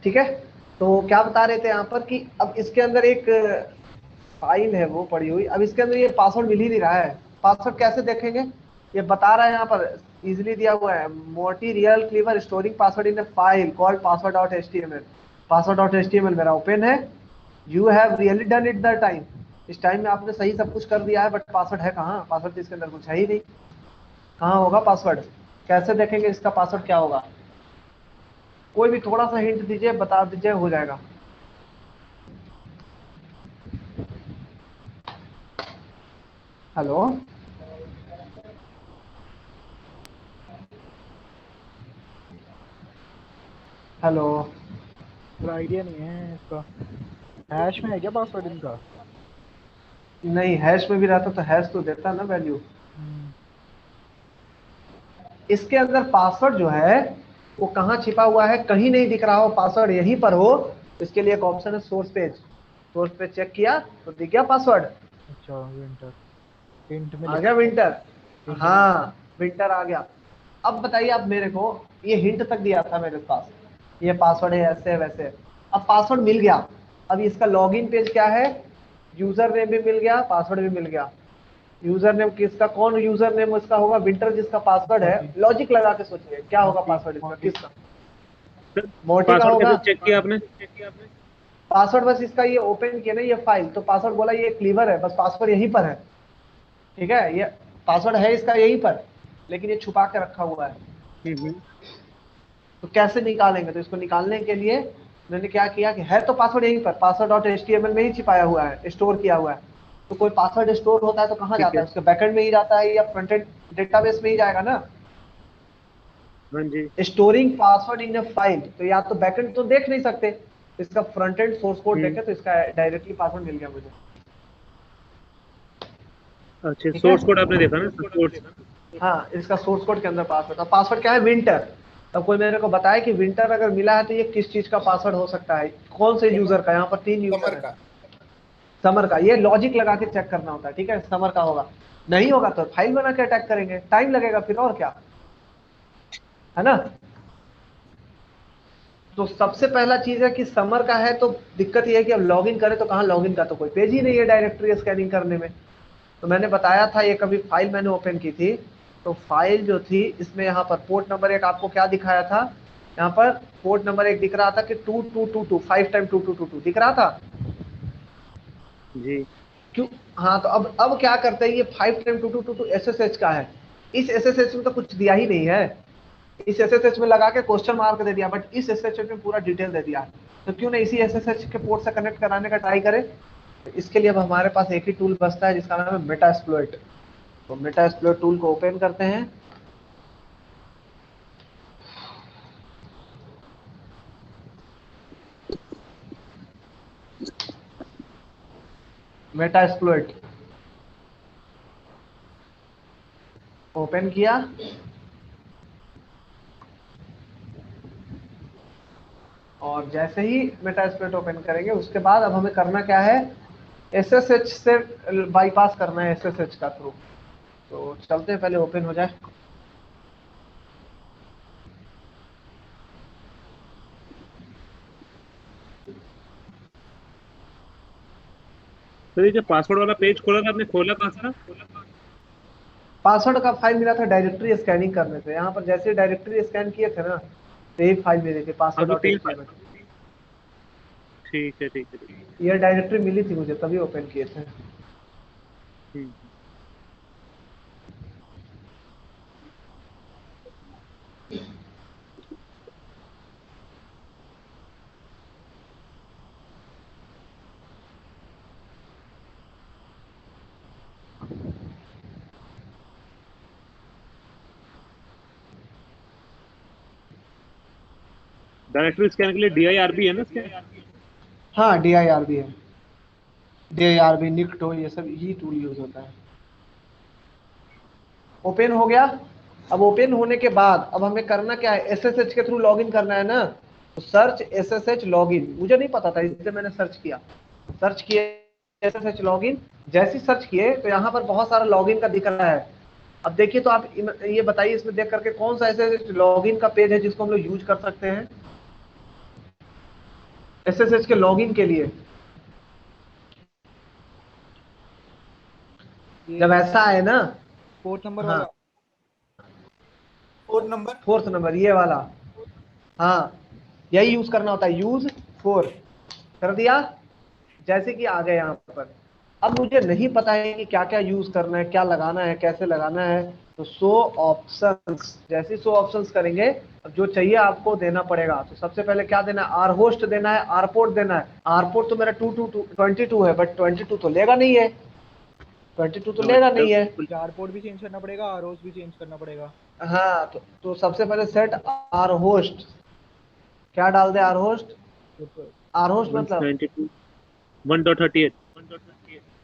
ठीक है, तो क्या बता रहे थे यहाँ पर कि अब इसके अंदर एक फाइल है वो पड़ी हुई, अब इसके अंदर ये पासवर्ड मिल ही नहीं रहा है। पासवर्ड कैसे देखेंगे, ये बता रहा है यहाँ पर इजीली दिया हुआ है, Morty real clever storing password in a file called password.html। password.html मेरा ओपन है, you have really done it the time. इस टाइम में आपने सही सब कुछ कर दिया है, बट पासवर्ड है कहाँ, पासवर्ड तो इसके अंदर कुछ है ही नहीं। कहाँ होगा पासवर्ड, कैसे देखेंगे इसका पासवर्ड क्या होगा। कोई भी थोड़ा सा हिंट दीजिए, बता दीजिए, हो जाएगा। Hello, hello. पूरा आइडिया नहीं है इसका। हैश में है क्या पासवर्ड इनका? नहीं, हैश में भी रहता तो हैश तो देता ना वैल्यू। हम्म, इसके अंदर पासवर्ड जो है वो कहाँ छिपा हुआ है, कहीं नहीं दिख रहा हो, पासवर्ड यहीं पर हो, इसके लिए एक ऑप्शन है source page. Source page check किया तो दिख गया पासवर्ड, अच्छा विंटर, हिंट में आ लिखा गया हुआ विंटर। है, हिंट में। हाँ, विंटर आ गया। अब बताइए आप मेरे को, ये हिंट तक दिया था मेरे पास, ये पासवर्ड है ऐसे है वैसे है। अब पासवर्ड मिल गया, अब इसका लॉगिन पेज क्या है, यूजर नेम भी मिल गया, पासवर्ड भी मिल गया। यूजर नेम किसका, कौन यूजर नेम इसका होगा, विंटर जिसका पासवर्ड है। मोटी, लॉजिक लगा के सोचिए क्या होगा मोटी, पासवर्ड इसका, मोटी। किसका। मोटी का पासवर्ड होगा। कैसे चेक किया आपने? पासवर्ड बस इसका ये ओपन किया ना ये फाइल, तो पासवर्ड बोला ये क्लीवर है, बस पासवर्ड यहीं पर है। ठीक है, ये पासवर्ड है इसका यहीं पर, लेकिन ये छुपा के रखा हुआ है। हम्म। तो कैसे निकालेंगे, तो इसको निकालने के लिए मैंने क्या किया कि है तो पासवर्ड यहीं पर, पासवर्ड डॉट HTML में ही छिपाया हुआ है, स्टोर किया हुआ है। तो कोई पासवर्ड स्टोर होता है तो कहाँ ठीक जाता है। है, उसके बैकएंड में ही जाता है या फ्रंट एंड डेटाबेस में ही जाएगा ना। हाँ जी। Storing password in a file, तो या तो बैकएंड तो देख नहीं सकते, इसका front end source code hmm. देखे तो इसका डायरेक्टली पासवर्ड मिल गया मुझे। अच्छा, ठीक है, सोर्स कोड आपने देखा ना, सोर्स। हाँ, इसका सोर्स कोड के अंदर पासवर्ड, अब पासवर्ड क्या है, विंटर। तब कोई मेरे को बताए कि विंटर अगर मिला है तो ये किस चीज का पासवर्ड हो सकता है, कौन से यूजर का, यहाँ पर 3 यूजर समर है। का। समर का, ये लॉजिक लगा के चेक करना होता है। ठीक है, समर का होगा, नहीं होगा तो फाइल बना के अटैक करेंगे, टाइम लगेगा फिर, और क्या है ना। तो सबसे पहला चीज है कि समर का है, तो दिक्कत ये है कि अब लॉगिन करें तो कहाँ लॉगिन का तो कोई पेज ही नहीं है डायरेक्टरी स्कैनिंग करने में। तो मैंने बताया था, ये कभी फाइल मैंने ओपन की थी, तो फाइल जो थी इसमें यहाँ पर पोर्ट नंबर एक आपको क्या दिखाया था, यहाँ पर पोर्ट नंबर एक दिख रहा था कि 2222, 5 टाइम 2222 दिख रहा था। जी। क्यों, हाँ, तो अब क्या करते हैं, ये 5 टाइम 2222 SSH का है, इस SSH में तो कुछ दिया ही नहीं है, इस SSH में लगा के क्वेश्चन मार्क दे दिया, बट इस SSH में पूरा डिटेल दे दिया। तो क्यों ना इसी SSH के पोर्ट से कनेक्ट कराने का ट्राई करें। तो इसके लिए अब हमारे पास एक ही टूल बचता है जिसका नाम है मेटास्प्लॉइट। तो मेटास्प्लॉइट टूल को ओपन करते हैं। मेटास्प्लॉइट ओपन किया, और जैसे ही मेटास्प्लॉइट ओपन करेंगे उसके बाद अब हमें करना क्या है, SSH से बाईपास करना है, SSH का थ्रू। तो चलते हैं, पहले ओपन हो जाए। तो ये जो पासवर्ड वाला पेज खोला था आपने, खोला कहाँ से था? पासवर्ड का फाइल मिला था डायरेक्टरी स्कैनिंग करने से, यहाँ पर जैसे डायरेक्टरी स्कैन किए थे ना, तो एक फाइल मिली थी हाँ, पासवर्ड तो डॉट तीन HTML। ठीक है, ठीक है, ठीक है। ये डायरेक्टरी मिली थी मुझे, तभी ओपन किए थे। हम्म। डायरेक्टरी स्कैन के लिए DIRB है ना इसके? हाँ, DIRB है, DIRB, निक्टो, ये सब ही टूल यूज होता है। ओपन हो गया। अब ओपन होने के बाद अब हमें करना क्या है, SSH के थ्रू लॉगिन करना है ना। तो सर्च SSH लॉगिन, मुझे नहीं पता था इसलिए मैंने सर्च किया, सर्च किए SSH लॉगिन। जैसे ही सर्च किए तो यहाँ पर बहुत सारा लॉगिन का दिख रहा है। अब देखिए तो आप ये बताइए इसमें देख करके कौन सा SSH लॉगिन का पेज है जिसको हम लोग यूज कर सकते हैं SSH के लॉगिन के लिए। जब ये ऐसा आए ना, पोर्ट नंबर हाँ, वाला। Code number. 4th नंबर ये वाला, हाँ, यही यूज करना होता है, यूज 4 कर दिया। जैसे कि आ गए यहाँ पर, अब मुझे नहीं पता है कि क्या क्या यूज करना है, क्या लगाना है, कैसे लगाना है। तो शो ऑप्शंस, जैसे शो ऑप्शंस करेंगे जो चाहिए आपको देना पड़ेगा। तो सबसे पहले क्या देना है, आर होस्ट देना है, आर पोर्ट देना है। आर पोर्ट तो मेरा 22 है, बट 22 तो लेगा नहीं है, 22 तो लेगा नहीं है। जार पोर्ट भी चेंज करना पड़ेगा, आर होस्ट भी चेंज करना पड़ेगा। हाँ, तो सबसे पहले सेट आर होस्ट, क्या डाल दे आर होस्ट, आर होस्ट मतलब 192 1.38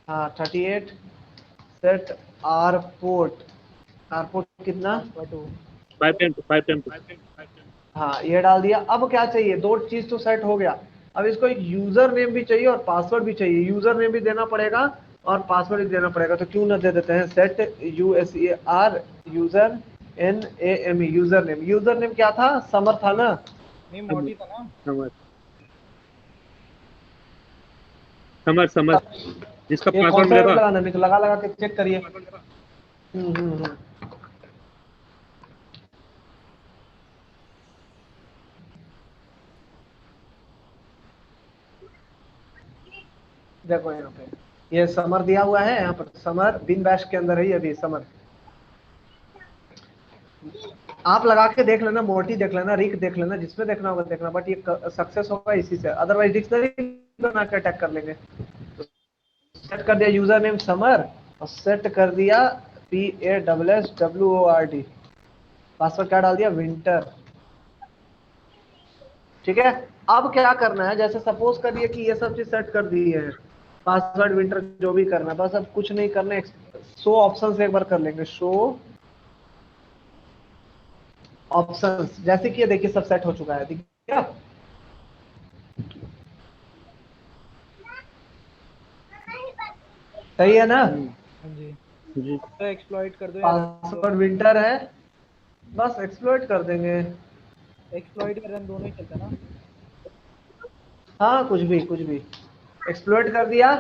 हाँ 38, सेट आर पोर्ट कितना, 5.2 हाँ ये डाल दिया। अब क्या चाहिए, दो चीज तो सेट हो गया, अब इसको एक यूजर नेम भी चाहिए और पासवर्ड भी चाहिए। यूजर नेम भी देना पड़ेगा और पासवर्ड भी देना पड़ेगा, तो क्यों ना दे देते हैं, set USER user NAME user name. User name क्या था, समर था ना, नहीं मोटी था ना। समर जिसका ये पासवर्ड कौन सा मिलेगा। लगाना, नहीं तो लगा के चेक करिए। देखो यहाँ पे ये समर दिया हुआ है, यहाँ पर समर बिन बैश के अंदर है ये भी समर। आप लगा के देख लेना, मोटी देख लेना, रिक देख लेना, जिसमें देखना होगा देखना, बट ये सक्सेस होगा इसी से, अदरवाइज डिक्शनरी बना के अटैक कर लेंगे। तो सेट कर दिया यूजर नेम समर और सेट कर दिया PASSWORD, पासवर्ड क्या डाल दिया, विंटर। ठीक है, अब क्या करना है, जैसे सपोज करिए कि ये सब चीज सेट कर दी है, पासवर्ड विंटर जो भी करना है, बस अब कुछ नहीं करना है। शो ऑप्शंस एक बार कर लेंगे, शो ऑप्शंस, जैसे कि ये देखिए सब सेट हो चुका है, ठीक है। सही है ना, हाँ जी जी तो एक्सप्लॉइट कर दो, पासवर्ड विंटर है, बस एक्सप्लॉइट कर देंगे। एक्सप्लॉइट या रन दोनों ही चलता ना। हाँ कुछ भी एक्सप्लॉइट कर दिया।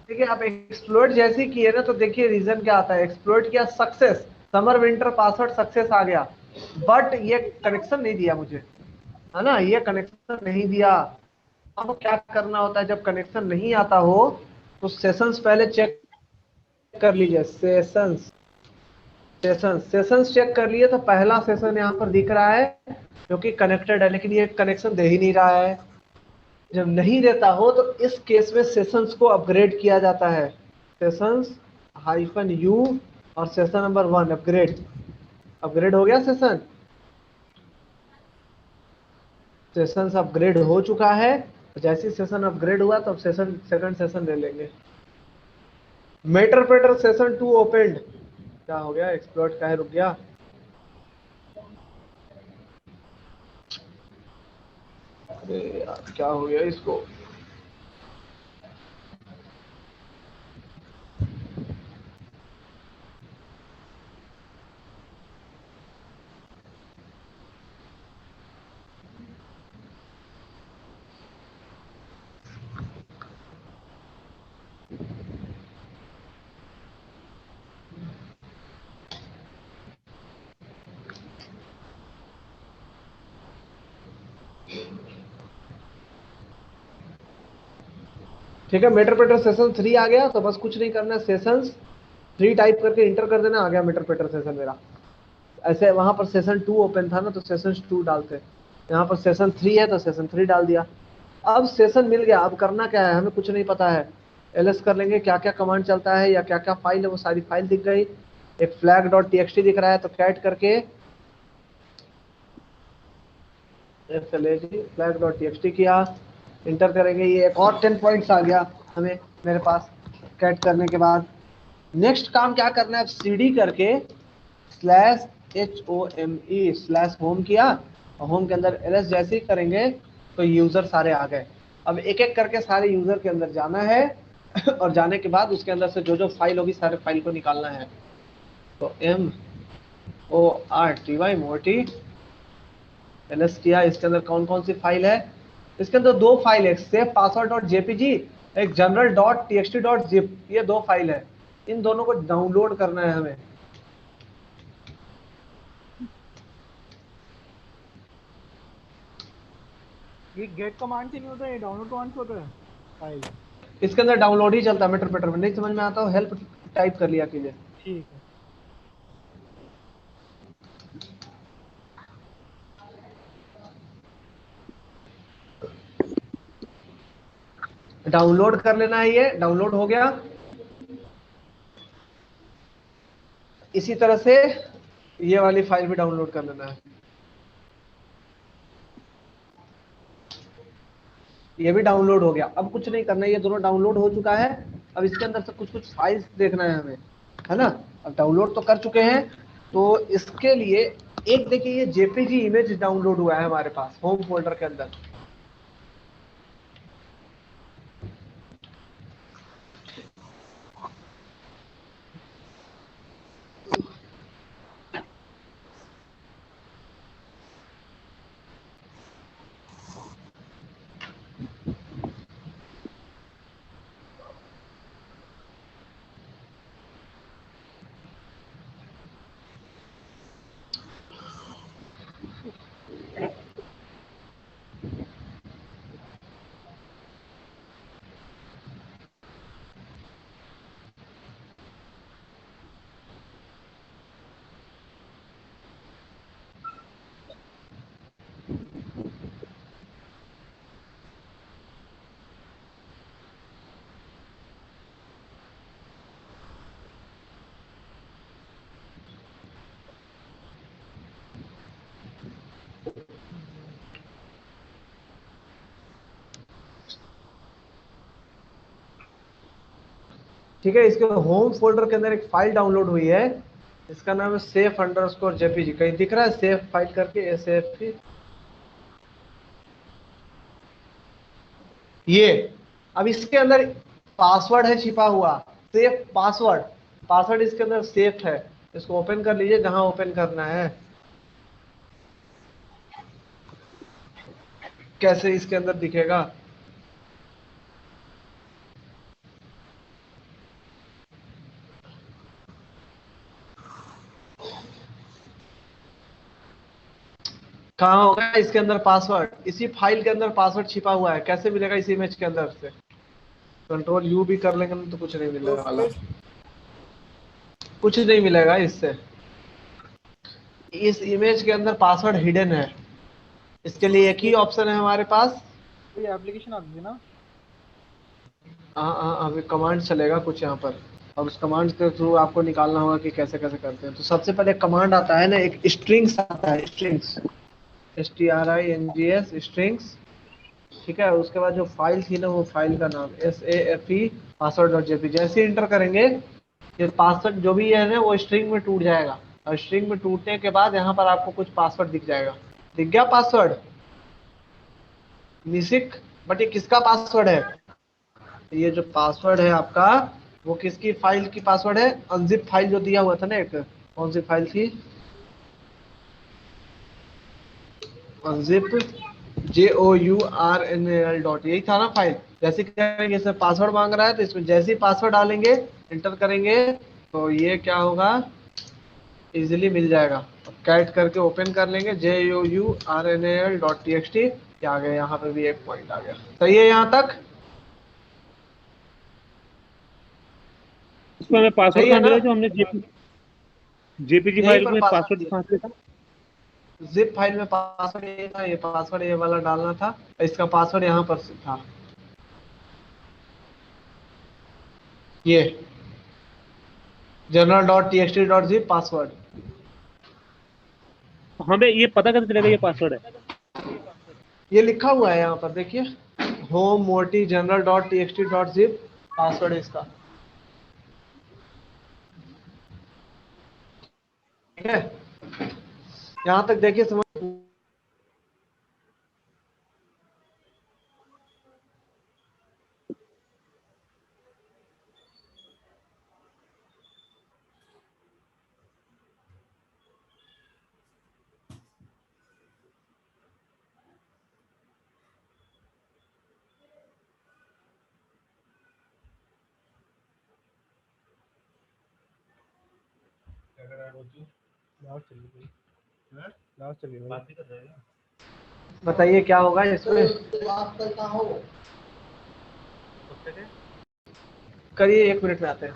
ठीक है, आप एक्सप्लॉइट जैसे किए ना, तो देखिए रीजन क्या आता है, एक्सप्लॉइट किया, success, summer winter password success आ गया, बट ये कनेक्शन नहीं दिया मुझे, है ना, ये कनेक्शन नहीं दिया। अब क्या करना होता है, जब कनेक्शन नहीं आता हो तो सेशंस पहले चेक कर लीजिए, सेशंस चेक कर लिए, तो पहला सेशन यहाँ पर दिख रहा है जो कि कनेक्टेड है, लेकिन ये कनेक्शन दे ही नहीं रहा है। जब नहीं देता हो तो इस केस में सेशंस को अपग्रेड किया जाता है, सेशंस -U और सेशन नंबर 1 अपग्रेड हो गया। सेशंस अपग्रेड हो चुका है, जैसे सेशन अपग्रेड हुआ तो अब सेकंड सेशन ले लेंगे। मेटरप्रेटर सेशन 2 ओपनड, क्या हो गया, एक्सप्लॉइट काहे रुक गया, अरे यार क्या हो गया इसको। ठीक है, मेटरप्रेटर सेशन 3 आ गया, तो बस कुछ नहीं करना है, सेशंस 3 टाइप करके इंटर कर देना, आ गया मेटरप्रेटर सेशन मेरा। ऐसे वहां पर सेशन 2 ओपन था ना, तो सेशन 2 डालते, यहाँ पर सेशन 3 है तो सेशन 3 डाल दिया। अब सेशन मिल गया, अब करना क्या है, हमें कुछ नहीं पता है, ls कर लेंगे, क्या क्या कमांड चलता है या क्या क्या फाइल है, वो सारी फाइल दिख गई। एक flag.txt दिख रहा है, तो कैट करके flag.txt किया, इंटर करेंगे, ये एक और 10 पॉइंट्स आ गया हमें मेरे पास। कैट करने के बाद नेक्स्ट काम क्या करना है, cd करके /home किया, और होम के अंदर ls जैसे ही करेंगे तो यूजर सारे आ गए। अब एक एक करके सारे यूजर के अंदर जाना है और जाने के बाद उसके अंदर से जो जो फाइल होगी सारे फाइल को निकालना है। तो MORTY मोटी ls किया, इसके अंदर कौन कौन सी फाइल है, इसके अंदर 2 फाइल है, सेव password.jpg, एक general.txt.zip, ये 2 फाइल है, इन दोनों को डाउनलोड करना है हमें। ये गेट कमांड से नहीं होता है, डाउनलोड कमांड से होता है फाइल। इसके अंदर डाउनलोड ही चलता है, मेटरप्रेटर में नहीं समझ में आता हो हेल्प टाइप कर लिया कीजिए। ठीक है डाउनलोड कर लेना है, ये डाउनलोड हो गया। इसी तरह से ये वाली फाइल भी डाउनलोड कर लेना है। ये भी डाउनलोड हो गया। अब कुछ नहीं करना है, ये दोनों डाउनलोड हो चुका है। अब इसके अंदर से कुछ कुछ फाइल्स देखना है हमें, है ना। अब डाउनलोड तो कर चुके हैं, तो इसके लिए एक देखिए ये जेपीजी इमेज डाउनलोड हुआ है हमारे पास होम फोल्डर के अंदर। ठीक है, इसके होम फोल्डर के अंदर एक फाइल डाउनलोड हुई है, इसका नाम है सेफ अंडरस्कोर जेपीजी। कहीं दिख रहा है सेफ फाइल करके, SAFE। ये अब इसके अंदर पासवर्ड है छिपा हुआ, सेफ पासवर्ड। पासवर्ड इसके अंदर सेफ है, इसको ओपन कर लीजिए जहां ओपन करना है। कैसे इसके अंदर दिखेगा, कहाँ होगा इसके अंदर पासवर्ड? इसी फाइल के अंदर पासवर्ड छिपा हुआ है। कैसे मिलेगा इस इमेज के अंदर से? Ctrl+U भी कर लेंगे तो कुछ नहीं मिलने वाला, कुछ नहीं मिलेगा इससे। इस इमेज के अंदर पासवर्ड हिडन है। इसके लिए एक ही ऑप्शन है हमारे पास। कोई एप्लीकेशन आती है ना? हाँ हाँ, अभी कमांड चलेगा कुछ यहाँ पर। अब उस कमांड के थ्रू आपको निकालना होगा कि कैसे कैसे करते हैं। तो सबसे पहले कमांड आता है ना, एक स्ट्रिंग्स आता है, स्ट्रिंग्स, STRINGS स्ट्रिंग्स। ठीक है, उसके बाद जो फाइल थी ना, वो फाइल का नाम SAFE password.jpg। जैसे इंटर करेंगे ये पासवर्ड जो भी है ना, वो स्ट्रिंग में टूट जाएगा। और स्ट्रिंग में टूटने के बाद यहाँ पर आपको कुछ पासवर्ड दिख जाएगा। दिख गया पासवर्ड निशिक? बट ये किसका पासवर्ड है? ये जो पासवर्ड है आपका, वो किसकी फाइल की पासवर्ड है? अनजिप फाइल जो दिया हुआ था ना एक, कौन सी फाइल थी? अनजिप JOURNAL डॉट, यही था ना फाइल। जैसे करेंगे इसमें पासवर्ड मांग रहा है, तो इसमें जैसे ही पासवर्ड डालेंगे, इंटर करेंगे, तो ये क्या होगा, इजीली मिल जाएगा। कैट करके ओपन कर लेंगे, JOURNAL डॉट TXT। आ गया, यहाँ पे भी एक पॉइंट आ गया। सही है यहाँ तक? इसमें हमें पासवर्ड सही है कहाँ ना? मिला जो हमने जेपीजी यहीं फाइल पर में पासवर्ड पासवर्ड, कहाँ से था? जिप फाइल में पासवर्ड ये था, ये पासवर्ड ये वाला डालना था। इसका पासवर्ड यहाँ पर था, ये journal.txt.zip पासवर्ड। हमें ये पता कैसे चलेगा ये पासवर्ड है? ये लिखा हुआ है यहाँ पर देखिए, होम मोटी journal.txt.zip पासवर्ड है इसका। ठीक है, यहाँ तक देखिए समझ। लास्ट चली गई, लास्ट चली गई। बताइए क्या होगा इसमें? करिए, 1 मिनट में आते हैं।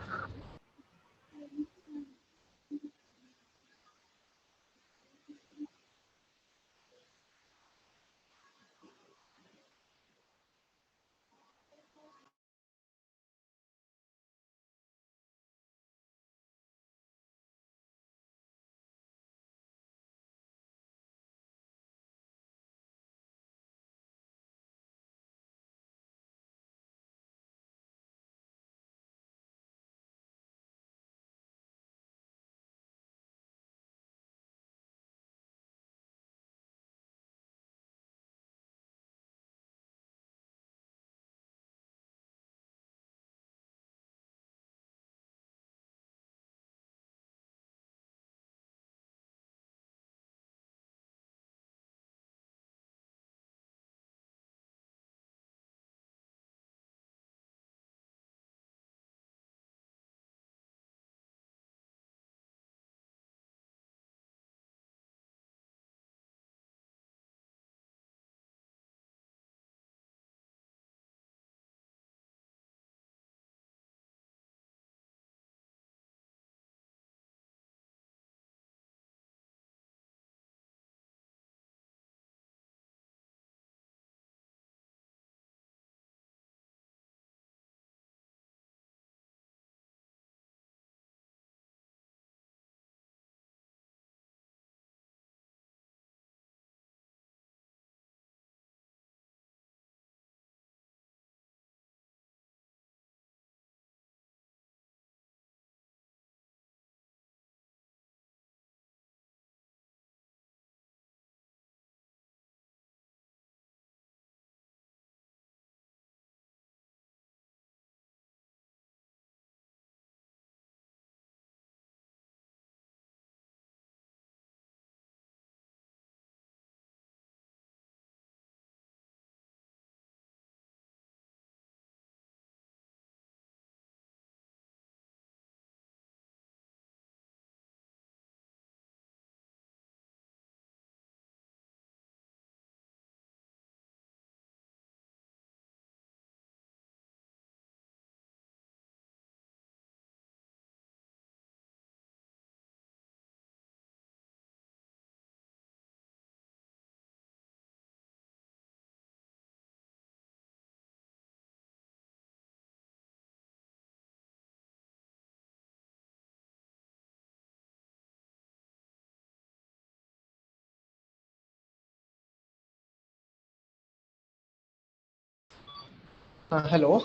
हाँ हेलो।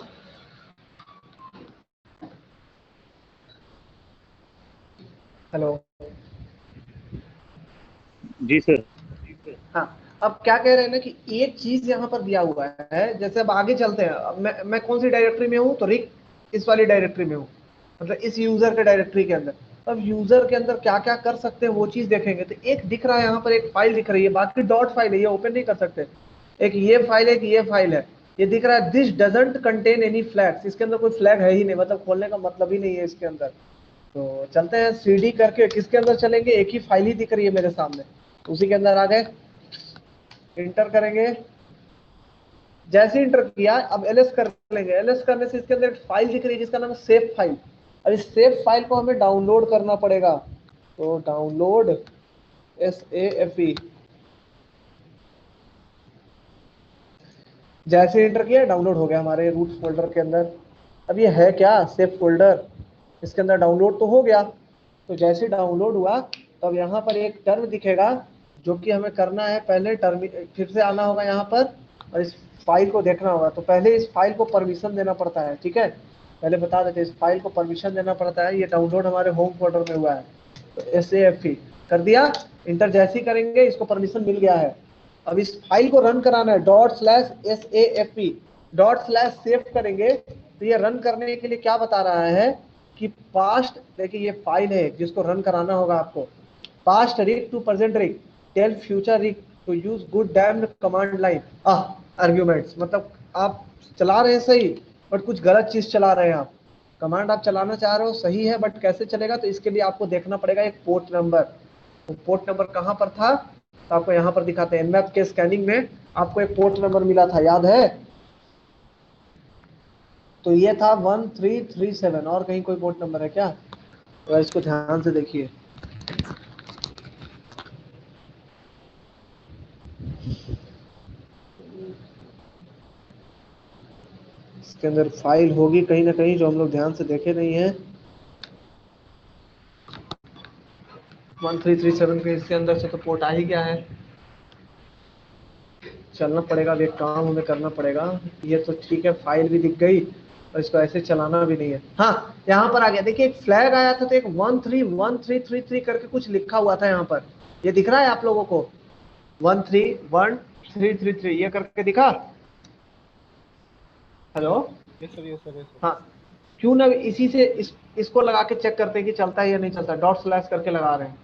हेलो। जी सर। हाँ, अब क्या कह रहे हैं ना कि एक चीज यहाँ पर दिया हुआ है, जैसे अब आगे चलते हैं। अब मैं कौन सी डायरेक्टरी में हूँ, तो रिक इस वाली डायरेक्टरी में हूँ, मतलब इस यूजर के डायरेक्टरी के अंदर। अब यूजर के अंदर क्या क्या कर सकते हैं वो चीज देखेंगे। तो एक दिख रहा है यहाँ पर, एक फाइल दिख रही है, बाकी डॉट फाइल है, ये ओपन नहीं कर सकते। एक ये फाइल है, एक ये फाइल है, ये दिख रहा है this doesn't contain any flags, इसके अंदर कोई फ्लैग है ही नहीं, मतलब खोलने का मतलब ही नहीं है इसके अंदर। तो चलते हैं सीडी करके, किसके अंदर चलेंगे, एक ही फाइल ही दिख रही है मेरे सामने, उसी के अंदर आ गए, इंटर करेंगे। जैसे इंटर किया अब एलएस कर लेंगे। एलएस करने से इसके अंदर एक फाइल दिख रही है जिसका नाम है सेव फाइल। अब इस सेव फाइल को हमें डाउनलोड करना पड़ेगा, तो डाउनलोड SAFE। जैसे इंटर किया डाउनलोड हो गया हमारे रूट फोल्डर के अंदर। अब ये है क्या, सेव फोल्डर, इसके अंदर डाउनलोड तो हो गया। तो जैसे डाउनलोड हुआ तब यहाँ पर एक टर्म दिखेगा, जो कि हमें करना है, पहले टर्म फिर से आना होगा यहाँ पर और इस फाइल को देखना होगा। तो पहले इस फाइल को परमिशन देना पड़ता है, ठीक है, पहले बता देते, इस फाइल को परमिशन देना पड़ता है। ये डाउनलोड हमारे होम फोल्डर में हुआ है, तो SAFE कर दिया, इंटर जैसे ही करेंगे इसको परमिशन मिल गया है। अब इस फाइल को रन कराना है, ./SAFE ./सेव करेंगे। तो ये रन करने के लिए क्या बता रहा है कि पास्ट, देखिए ये फाइल है जिसको रन कराना होगा आपको, past Rick to present Rick tell future Rick to use good damned command line arguments, मतलब आप चला रहे हैं सही बट कुछ गलत चीज चला रहे हैं आप। कमांड आप चलाना चाह रहे हो सही है बट कैसे चलेगा, तो इसके लिए आपको देखना पड़ेगा एक पोर्ट नंबर। तो पोर्ट नंबर कहाँ पर था, तो आपको यहाँ पर दिखाते हैं, Nmap के स्कैनिंग में आपको एक पोर्ट नंबर मिला था, याद है, तो ये था 1337। और कहीं कोई पोर्ट नंबर है क्या, तो इसको ध्यान से देखिए। इसके अंदर फाइल होगी कहीं ना कहीं जो हम लोग ध्यान से देखे नहीं है। 1337 के इसके अंदर से तो पोर्ट आ ही गया है, चलना पड़ेगा, अब एक काम हमें करना पड़ेगा। ये तो ठीक है, फाइल भी दिख गई और इसको ऐसे चलाना भी नहीं है। हाँ, यहाँ पर आ गया, देखिए एक फ्लैग आया था, तो एक 131333 करके कुछ लिखा हुआ था यहाँ पर, ये दिख रहा है आप लोगों को, 131333 ये करके दिखा। Hello. Yes sir, yes sir, yes sir. हाँ, क्यों ना इसी से इसको लगा के चेक करते हैं कि चलता है या नहीं चलता, ./ करके लगा रहे हैं।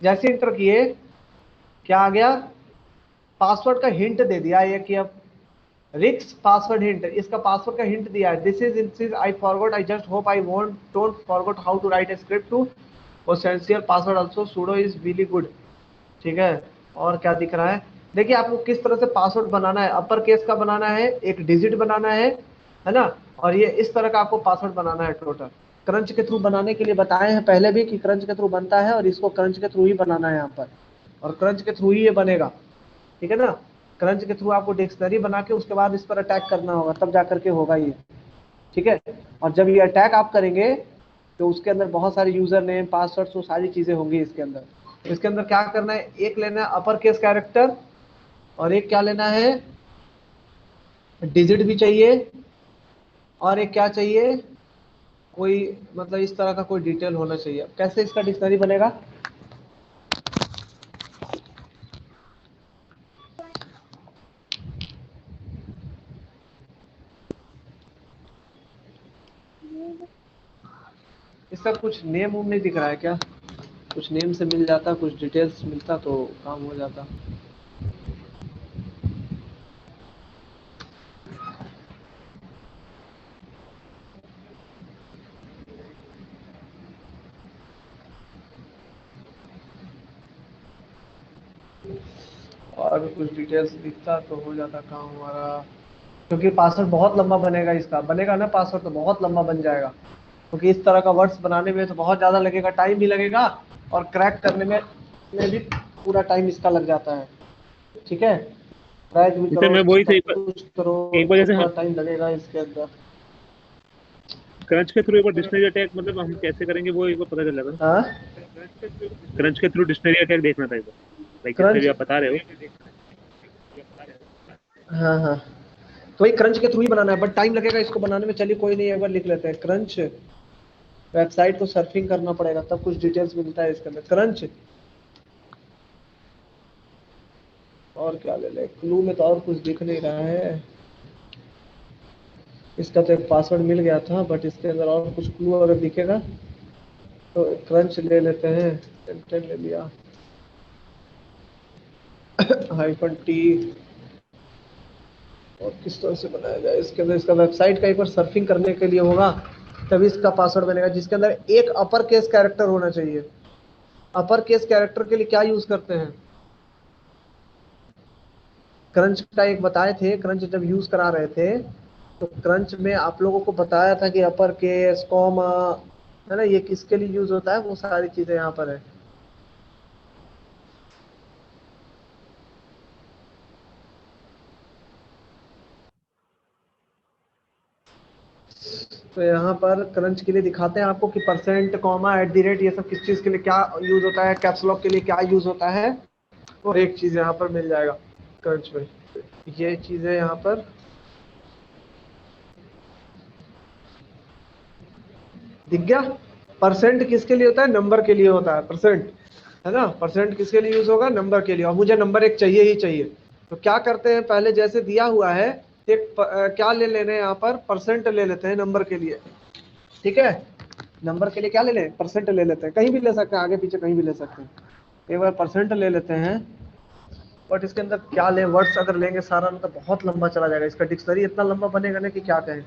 जैसे इंटर किए क्या आ गया, पासवर्ड का हिंट दे दिया ये कि अब रिक्स पासवर्ड हिंट, इसका पासवर्ड का हिंट दिया है, this is I forgot, I just hope I won't don't forgot how to write a script to essential password also sudo is really good, ठीक है। और क्या दिख रहा है, देखिए आपको किस तरह से पासवर्ड बनाना है, अपर केस का बनाना है, एक डिजिट बनाना है ना, और ये इस तरह का आपको पासवर्ड बनाना है टोटल। क्रंच के थ्रू बनाने के लिए बताए हैं पहले भी कि क्रंच के थ्रू बनता है, और इसको क्रंच के थ्रू ही बनाना है यहाँ पर, और क्रंच के थ्रू ही ये बनेगा, ठीक है ना। क्रंच के थ्रू आपको डिक्शनरी बना के उसके बाद इस पर अटैक करना होगा, तब जाकर के होगा ये, ठीक है। और जब ये अटैक आप करेंगे तो उसके अंदर बहुत सारे यूजर नेम पासवर्ड वो सारी चीजें होंगी इसके अंदर। तो इसके अंदर क्या करना है, एक लेना है अपर केस कैरेक्टर, और एक क्या लेना है, डिजिट भी चाहिए, और एक क्या चाहिए, कोई मतलब इस तरह का कोई डिटेल होना चाहिए। अब कैसे इसका डिक्शनरी बनेगा, इसका कुछ नेम वूम नहीं दिख रहा है क्या, कुछ नेम से मिल जाता, कुछ डिटेल्स मिलता तो काम हो जाता। और भी कुछ डिटेल्स दिखता तो हो जाता काम हमारा, क्योंकि पासवर्ड बहुत लंबा बनेगा, इसका बनेगा ना पासवर्ड तो बहुत लंबा बन जाएगा, क्योंकि इस तरह का वर्ड्स बनाने में तो बहुत ज़्यादा लगेगा, टाइम भी लगेगा, और क्रैक करने में भी पूरा टाइम इसका लग जाता है, ठीक है। क्रैक भी सर करो, मैं वही से सब कुछ करो, एक बार तो जैसे थोड़ा हम टाइम लगेगा इसके अंदर। क्रंच के थ्रू एक बार डिक्शनरी अटैक मतलब हम कैसे करेंगे वो एक बार पता चलेगा। हाँ, क्रंच के थ्रू डिक्शनरी अटैक देखना था एक बार, लाइक जैसे क्रंच, भी आप बता रहे हो। हाँ हाँ, तो वही क्रंच के थ्रू ही बनाना है, बट टाइम लगेगा इसको बनाने में। चलिए कोई नहीं, एक बार लिख लेते हैं क्रंच। वेबसाइट को सर्फिंग करना पड़ेगा तब कुछ डिटेल्स मिलता है इसके अंदर। क्रंच और क्या ले ले, क्लू में तो और कुछ दिख नहीं रहा है। इसका तो एक पासवर्ड मिल गया था, बट इसके अंदर और कुछ क्लू अगर दिखेगा तो क्रंच ले लेते हैं। 10 ले लिया। -t और किस तरह से बनाया जाए इसके अंदर। इसका वेबसाइट का एक बार सर्फिंग करने के लिए होगा, तभी इसका पासवर्ड बनेगा, जिसके अंदर एक अपर केस कैरेक्टर होना चाहिए। अपर केस कैरेक्टर के लिए क्या यूज करते हैं? क्रंच का एक बताए थे, क्रंच जब यूज करा रहे थे तो क्रंच में आप लोगों को बताया था कि अपर केस, कॉमा, है ना, ये किसके लिए यूज होता है, वो सारी चीजें यहाँ पर है। तो यहाँ पर क्रंच के लिए दिखाते हैं आपको कि %, कॉमा, @ ये सब किस चीज के लिए क्या यूज होता है, कैप्स लॉक के लिए क्या यूज होता है। और एक चीज यहाँ पर मिल जाएगा क्रंच में, ये चीजें यहाँ पर दिख गया। % किसके लिए होता है? नंबर के लिए होता है %, है ना। % किसके लिए यूज होगा? नंबर के लिए, और मुझे नंबर एक चाहिए ही चाहिए। तो क्या करते हैं, पहले जैसे दिया हुआ है एक क्या ले लेने हैं यहाँ पर, % ले लेते हैं नंबर के लिए, ठीक है। नंबर के लिए क्या ले लें? % ले लेते हैं, कहीं भी ले सकते हैं, आगे पीछे कहीं भी ले सकते हैं। एक बार % ले लेते हैं, बट इसके अंदर क्या लें, वर्ड्स अगर लेंगे सारा मतलब बहुत लंबा चला जाएगा। इसका डिक्शनरी इतना लंबा बनेगा ना कि क्या कहें।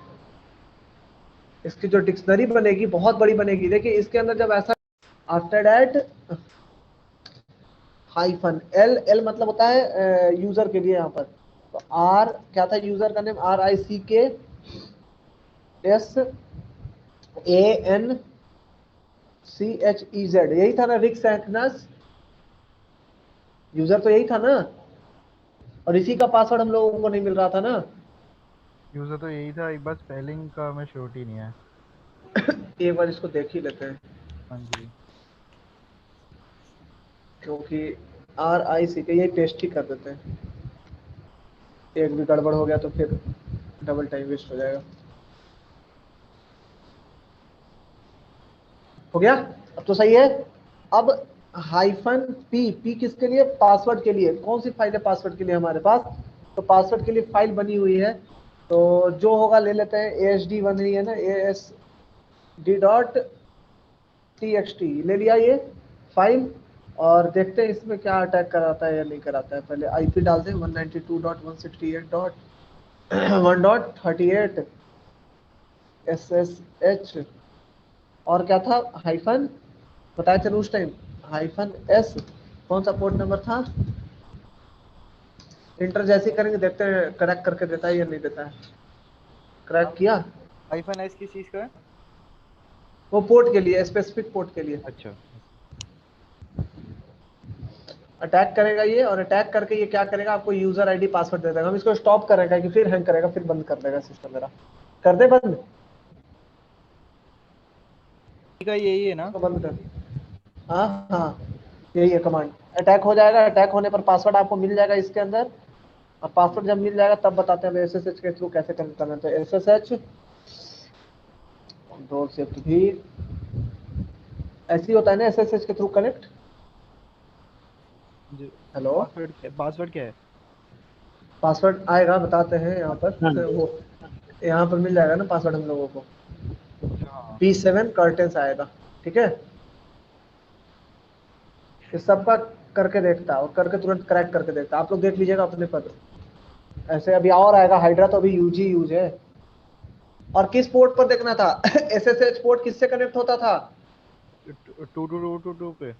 इसकी जो डिक्शनरी बनेगी बहुत बड़ी बनेगी। देखिए इसके अंदर जब ऐसा आफ्टर दैट -l मतलब होता है यूजर के लिए यहाँ पर। तो R क्या था यूजर का नेम? RICKSANCHEZ, यही था ना, रिक सैंकनस, यूजर तो यही था ना। और इसी का पासवर्ड हम लोगों को नहीं मिल रहा था ना। यूजर तो यही था, एक बार स्पेलिंग का हमें श्योरिटी नहीं है। एक बार इसको देख ही लेते हैं, हाँ जी, क्योंकि RICK ये पेस्ट ही कर देते हैं। एक भी गड़बड़ हो गया तो फिर डबल टाइम वेस्ट हो जाएगा। हो गया, अब तो सही है। अब -p किसके लिए? पासवर्ड के लिए। कौन सी फाइल है पासवर्ड के लिए हमारे पास? तो पासवर्ड के लिए फाइल बनी हुई है, तो जो होगा ले लेते हैं। ASD बन रही है ना, ASD.txt ले लिया ये फाइल, और देखते हैं इसमें क्या अटैक कराता है या नहीं कराता है। पहले IP डाल दें 192.168.1.38 SSH, और क्या था, हाइफन बताया चलो उस टाइम, -s। कौन सा पोर्ट नंबर था? इंटर जैसे ही करेंगे देखते हैं क्रैक करके देता है या नहीं देता है। क्रैक किया। -s किस चीज का है? वो पोर्ट के लिए, स्पेसिफिक पोर्ट के लिए अच्छा, अटैक करेगा ये, और अटैक करके ये क्या करेगा, आपको यूजर ID पासवर्ड दे देगा। हम इसको स्टॉप करेगा कि फिर हैंग करेगा, फिर बंद कर देगा सिस्टम मेरा। कर दे बंद, का यही है ना? इसको बंद कर। हाँ हाँ, यही है कमांड। अटैक हो जाएगा, अटैक होने पर पासवर्ड आपको मिल जाएगा इसके अंदर। अब पासवर्ड जब मिल जाएगा तब बताते हैं SSH के थ्रू कैसे कनेक्ट करना है। तो SSH कंट्रोल-Shift भी ऐसे ही होता है ना, SSH के थ्रू कनेक्ट। हेलो, पासवर्ड क्या है? पासवर्ड आएगा, बताते हैं यहाँ पर। हाँ। वो यहाँ पर मिल जाएगा ना पासवर्ड हम लोगों को। हाँ, P7 कर्टेंस आएगा, ठीक है। इस सबका करके देखता है और करके तुरंत क्रैक करके देखता है। आप लोग देख लीजिएगा अपने पर। ऐसे अभी और आएगा हाइड्रा, तो अभी यूज है। और किस पोर्ट पर देखना था? SSH पोर्ट किससे कनेक्ट होता था? 2222 पे।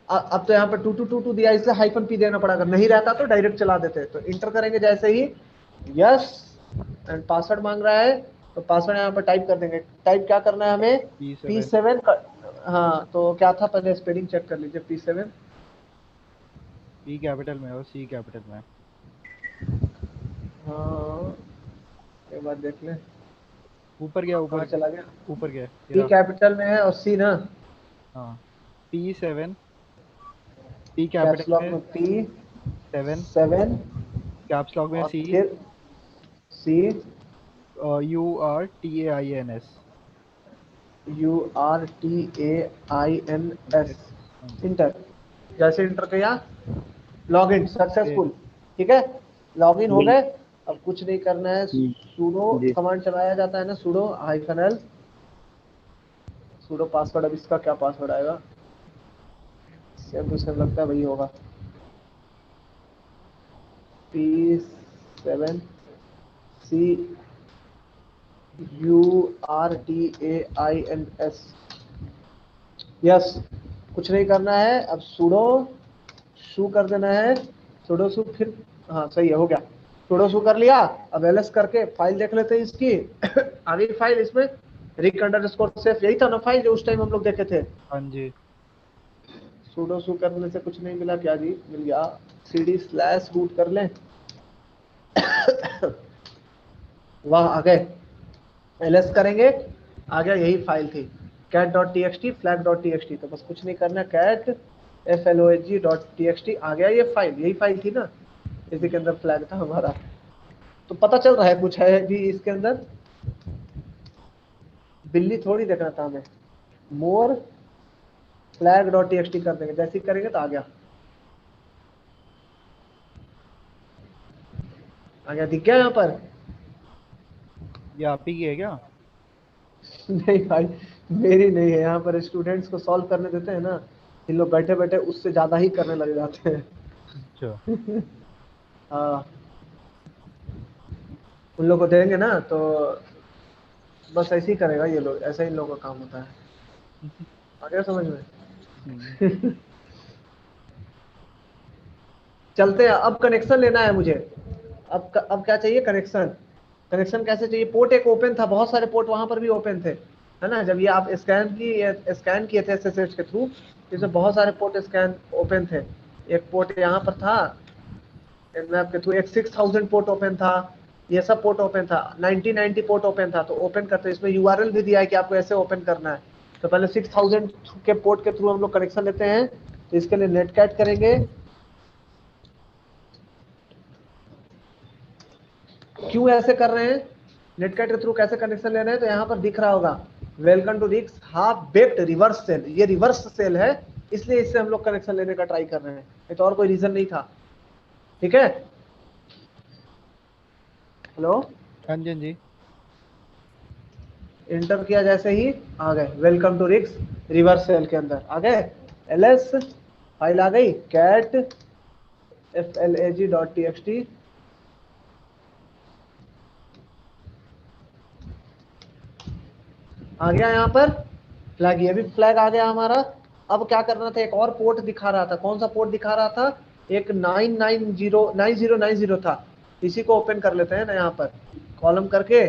अब तो यहाँ पर 2222 दिया, इससे -p देना पड़ा। अगर नहीं रहता तो डायरेक्ट चला देते। तो इंटर करेंगे जैसे ही, यस एंड पासवर्ड मांग रहा है, तो पासवर्ड यहाँ पर टाइप कर देंगे। टाइप क्या करना है हमें? P7 हाँ, तो क्या था पहले स्पेलिंग चेक कर लीजिए। P7 P कैपिटल में और C कैपिटल में। हाँ, एक बार देख ले ऊपर गया, कहाँ चला गया। ऊपर गया। P कैपिटल में है और C ना। हाँ, P7, P caps capital lock में में P7, कैप्स लॉक में और C, फिर URTAINS URTAINS इंटर। जैसे इंटर किया लॉग इन सक्सेसफुल, ठीक है, लॉग इन हो गए। अब कुछ नहीं करना है, sudo कमांड चलाया जाता है ना, sudo -l, sudo पासवर्ड। अब इसका क्या पासवर्ड आएगा, सेम टू सेम लगता है वही होगा, P7CURTAINS। यस, कुछ नहीं करना है। अब sudo शू कर देना है, sudo शू, फिर हाँ सही है, हो गया, sudo शू कर लिया। अब ls करके फाइल देख लेते हैं इसकी। आ गई फाइल, इसमें ric_safe यही था ना फाइल जो उस टाइम हम लोग देखे थे। हाँ जी। sudo शू करने से कुछ नहीं मिला, क्या जी मिल गया, cd/root कर लें। वाह आ गए, ls करेंगे, आ गया, यही फाइल थी cat.txt flag.txt। तो बस कुछ नहीं करना, cat flog.txt आ गया ये फाइल, यही फाइल थी ना, इसी के अंदर फ्लैग था हमारा। तो पता चल रहा है कुछ है भी इसके अंदर, बिल्ली थोड़ी देखना था हमें। मोर flag.txt कर देंगे, जैसे ही करेंगे तो आ गया, दिख गया यहाँ पर। ये आप ही की है क्या? नहीं भाई, मेरी नहीं है, यहाँ पर स्टूडेंट्स को सॉल्व करने देते हैं ना, इन लोग बैठे बैठे उससे ज्यादा ही करने लग जाते हैं। अच्छा। हाँ, उन लोग को देंगे ना तो बस ऐसे ही करेगा ये लोग, ऐसा ही इन लोगों का काम होता है। आ गया समझ में? चलते हैं, अब कनेक्शन लेना है मुझे। अब क्या चाहिए, कनेक्शन। कनेक्शन कैसे चाहिए, पोर्ट एक ओपन था, बहुत सारे पोर्ट वहां पर भी ओपन थे, है ना, जब ये आप स्कैन किए थे SSH के थ्रू, इसमें बहुत सारे पोर्ट स्कैन ओपन थे। एक पोर्ट यहाँ पर था Nmap के थ्रू, एक 6000 पोर्ट ओपन था, ये सब पोर्ट ओपन था, 1990 पोर्ट ओपन था। तो ओपन करते, इसमें URL भी दिया है कि आपको ऐसे ओपन करना है। तो पहले 6000 के पोर्ट के थ्रू हम लोग कनेक्शन लेते हैं, तो इसके लिए नेटकैट करेंगे। क्यों ऐसे कर रहे हैं, नेटकैट के थ्रू कैसे कनेक्शन ले रहे हैं, तो यहाँ पर दिख रहा होगा वेलकम टू रिक्स हाफ बेक्ड रिवर्स सेल, ये रिवर्स सेल है, इसलिए इससे हम लोग कनेक्शन लेने का ट्राई कर रहे हैं, ये तो और कोई रीजन नहीं था। ठीक है, हेलो, हाँ जी, हाँ जी। इंटर किया जैसे ही आ गए वेलकम टू रिक्स रिवर्स सेल के अंदर आ गए, ls फाइल आ गई, cat flag.txt, आ गया यहाँ पर फ्लैग, ये भी फ्लैग आ गया हमारा। अब क्या करना था, एक और पोर्ट दिखा रहा था, कौन सा पोर्ट दिखा रहा था, एक 9090 था, इसी को ओपन कर लेते हैं ना, यहाँ पर कॉलम करके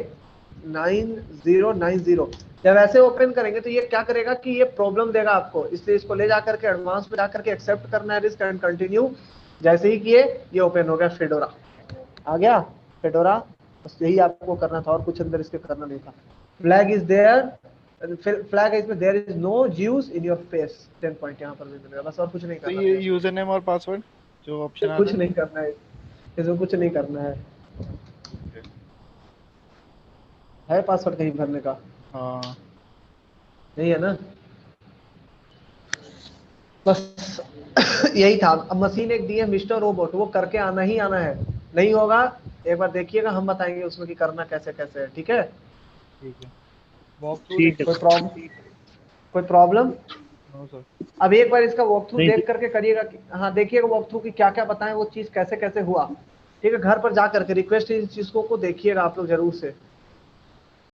9090। जब ऐसे ओपन करेंगे तो ये क्या करेगा कि ये प्रॉब्लम देगा आपको, इसलिए इसको ले जाकर के एडवांस में जाकर के एक्सेप्ट करना है रिस्क एंड कंटिन्यू। जैसे ही किए ये ओपन हो गया, फेडोरा आ गया, फेडोरा। बस यही आपको करना था और कुछ अंदर इसके करना नहीं था। फ्लैग इज देयर, फ्लैग है इसमें, there is no juice in your face, 10 point यहाँ पर भी मिलेगा, बस और कुछ नहीं तो करना ये है, यूजर नेम और पासवर्ड जो ऑप्शन आता कुछ है, नहीं करना है इसमें, कुछ नहीं करना है पासवर्ड कहीं भरने का हाँ। नहीं है ना, बस यही था। अब मशीन एक दी है मिस्टर रोबोट, वो करके आना ही आना है, नहीं होगा एक बार देखिएगा, हम बताएंगे उसमें कि करना कैसे कैसे है। ठीक है, ठीक है, वॉक थ्रू ठीक है। कोई प्रॉब्लम? No sir. अब एक बार इसका वॉक थ्रू नहीं, देख करके करिएगा, हाँ देखिएगा वॉक थ्रू की क्या क्या बताएं, वो चीज कैसे कैसे हुआ। ठीक है, घर पर जा करके रिक्वेस्ट इन चीजों को देखिएगा आप लोग जरूर से,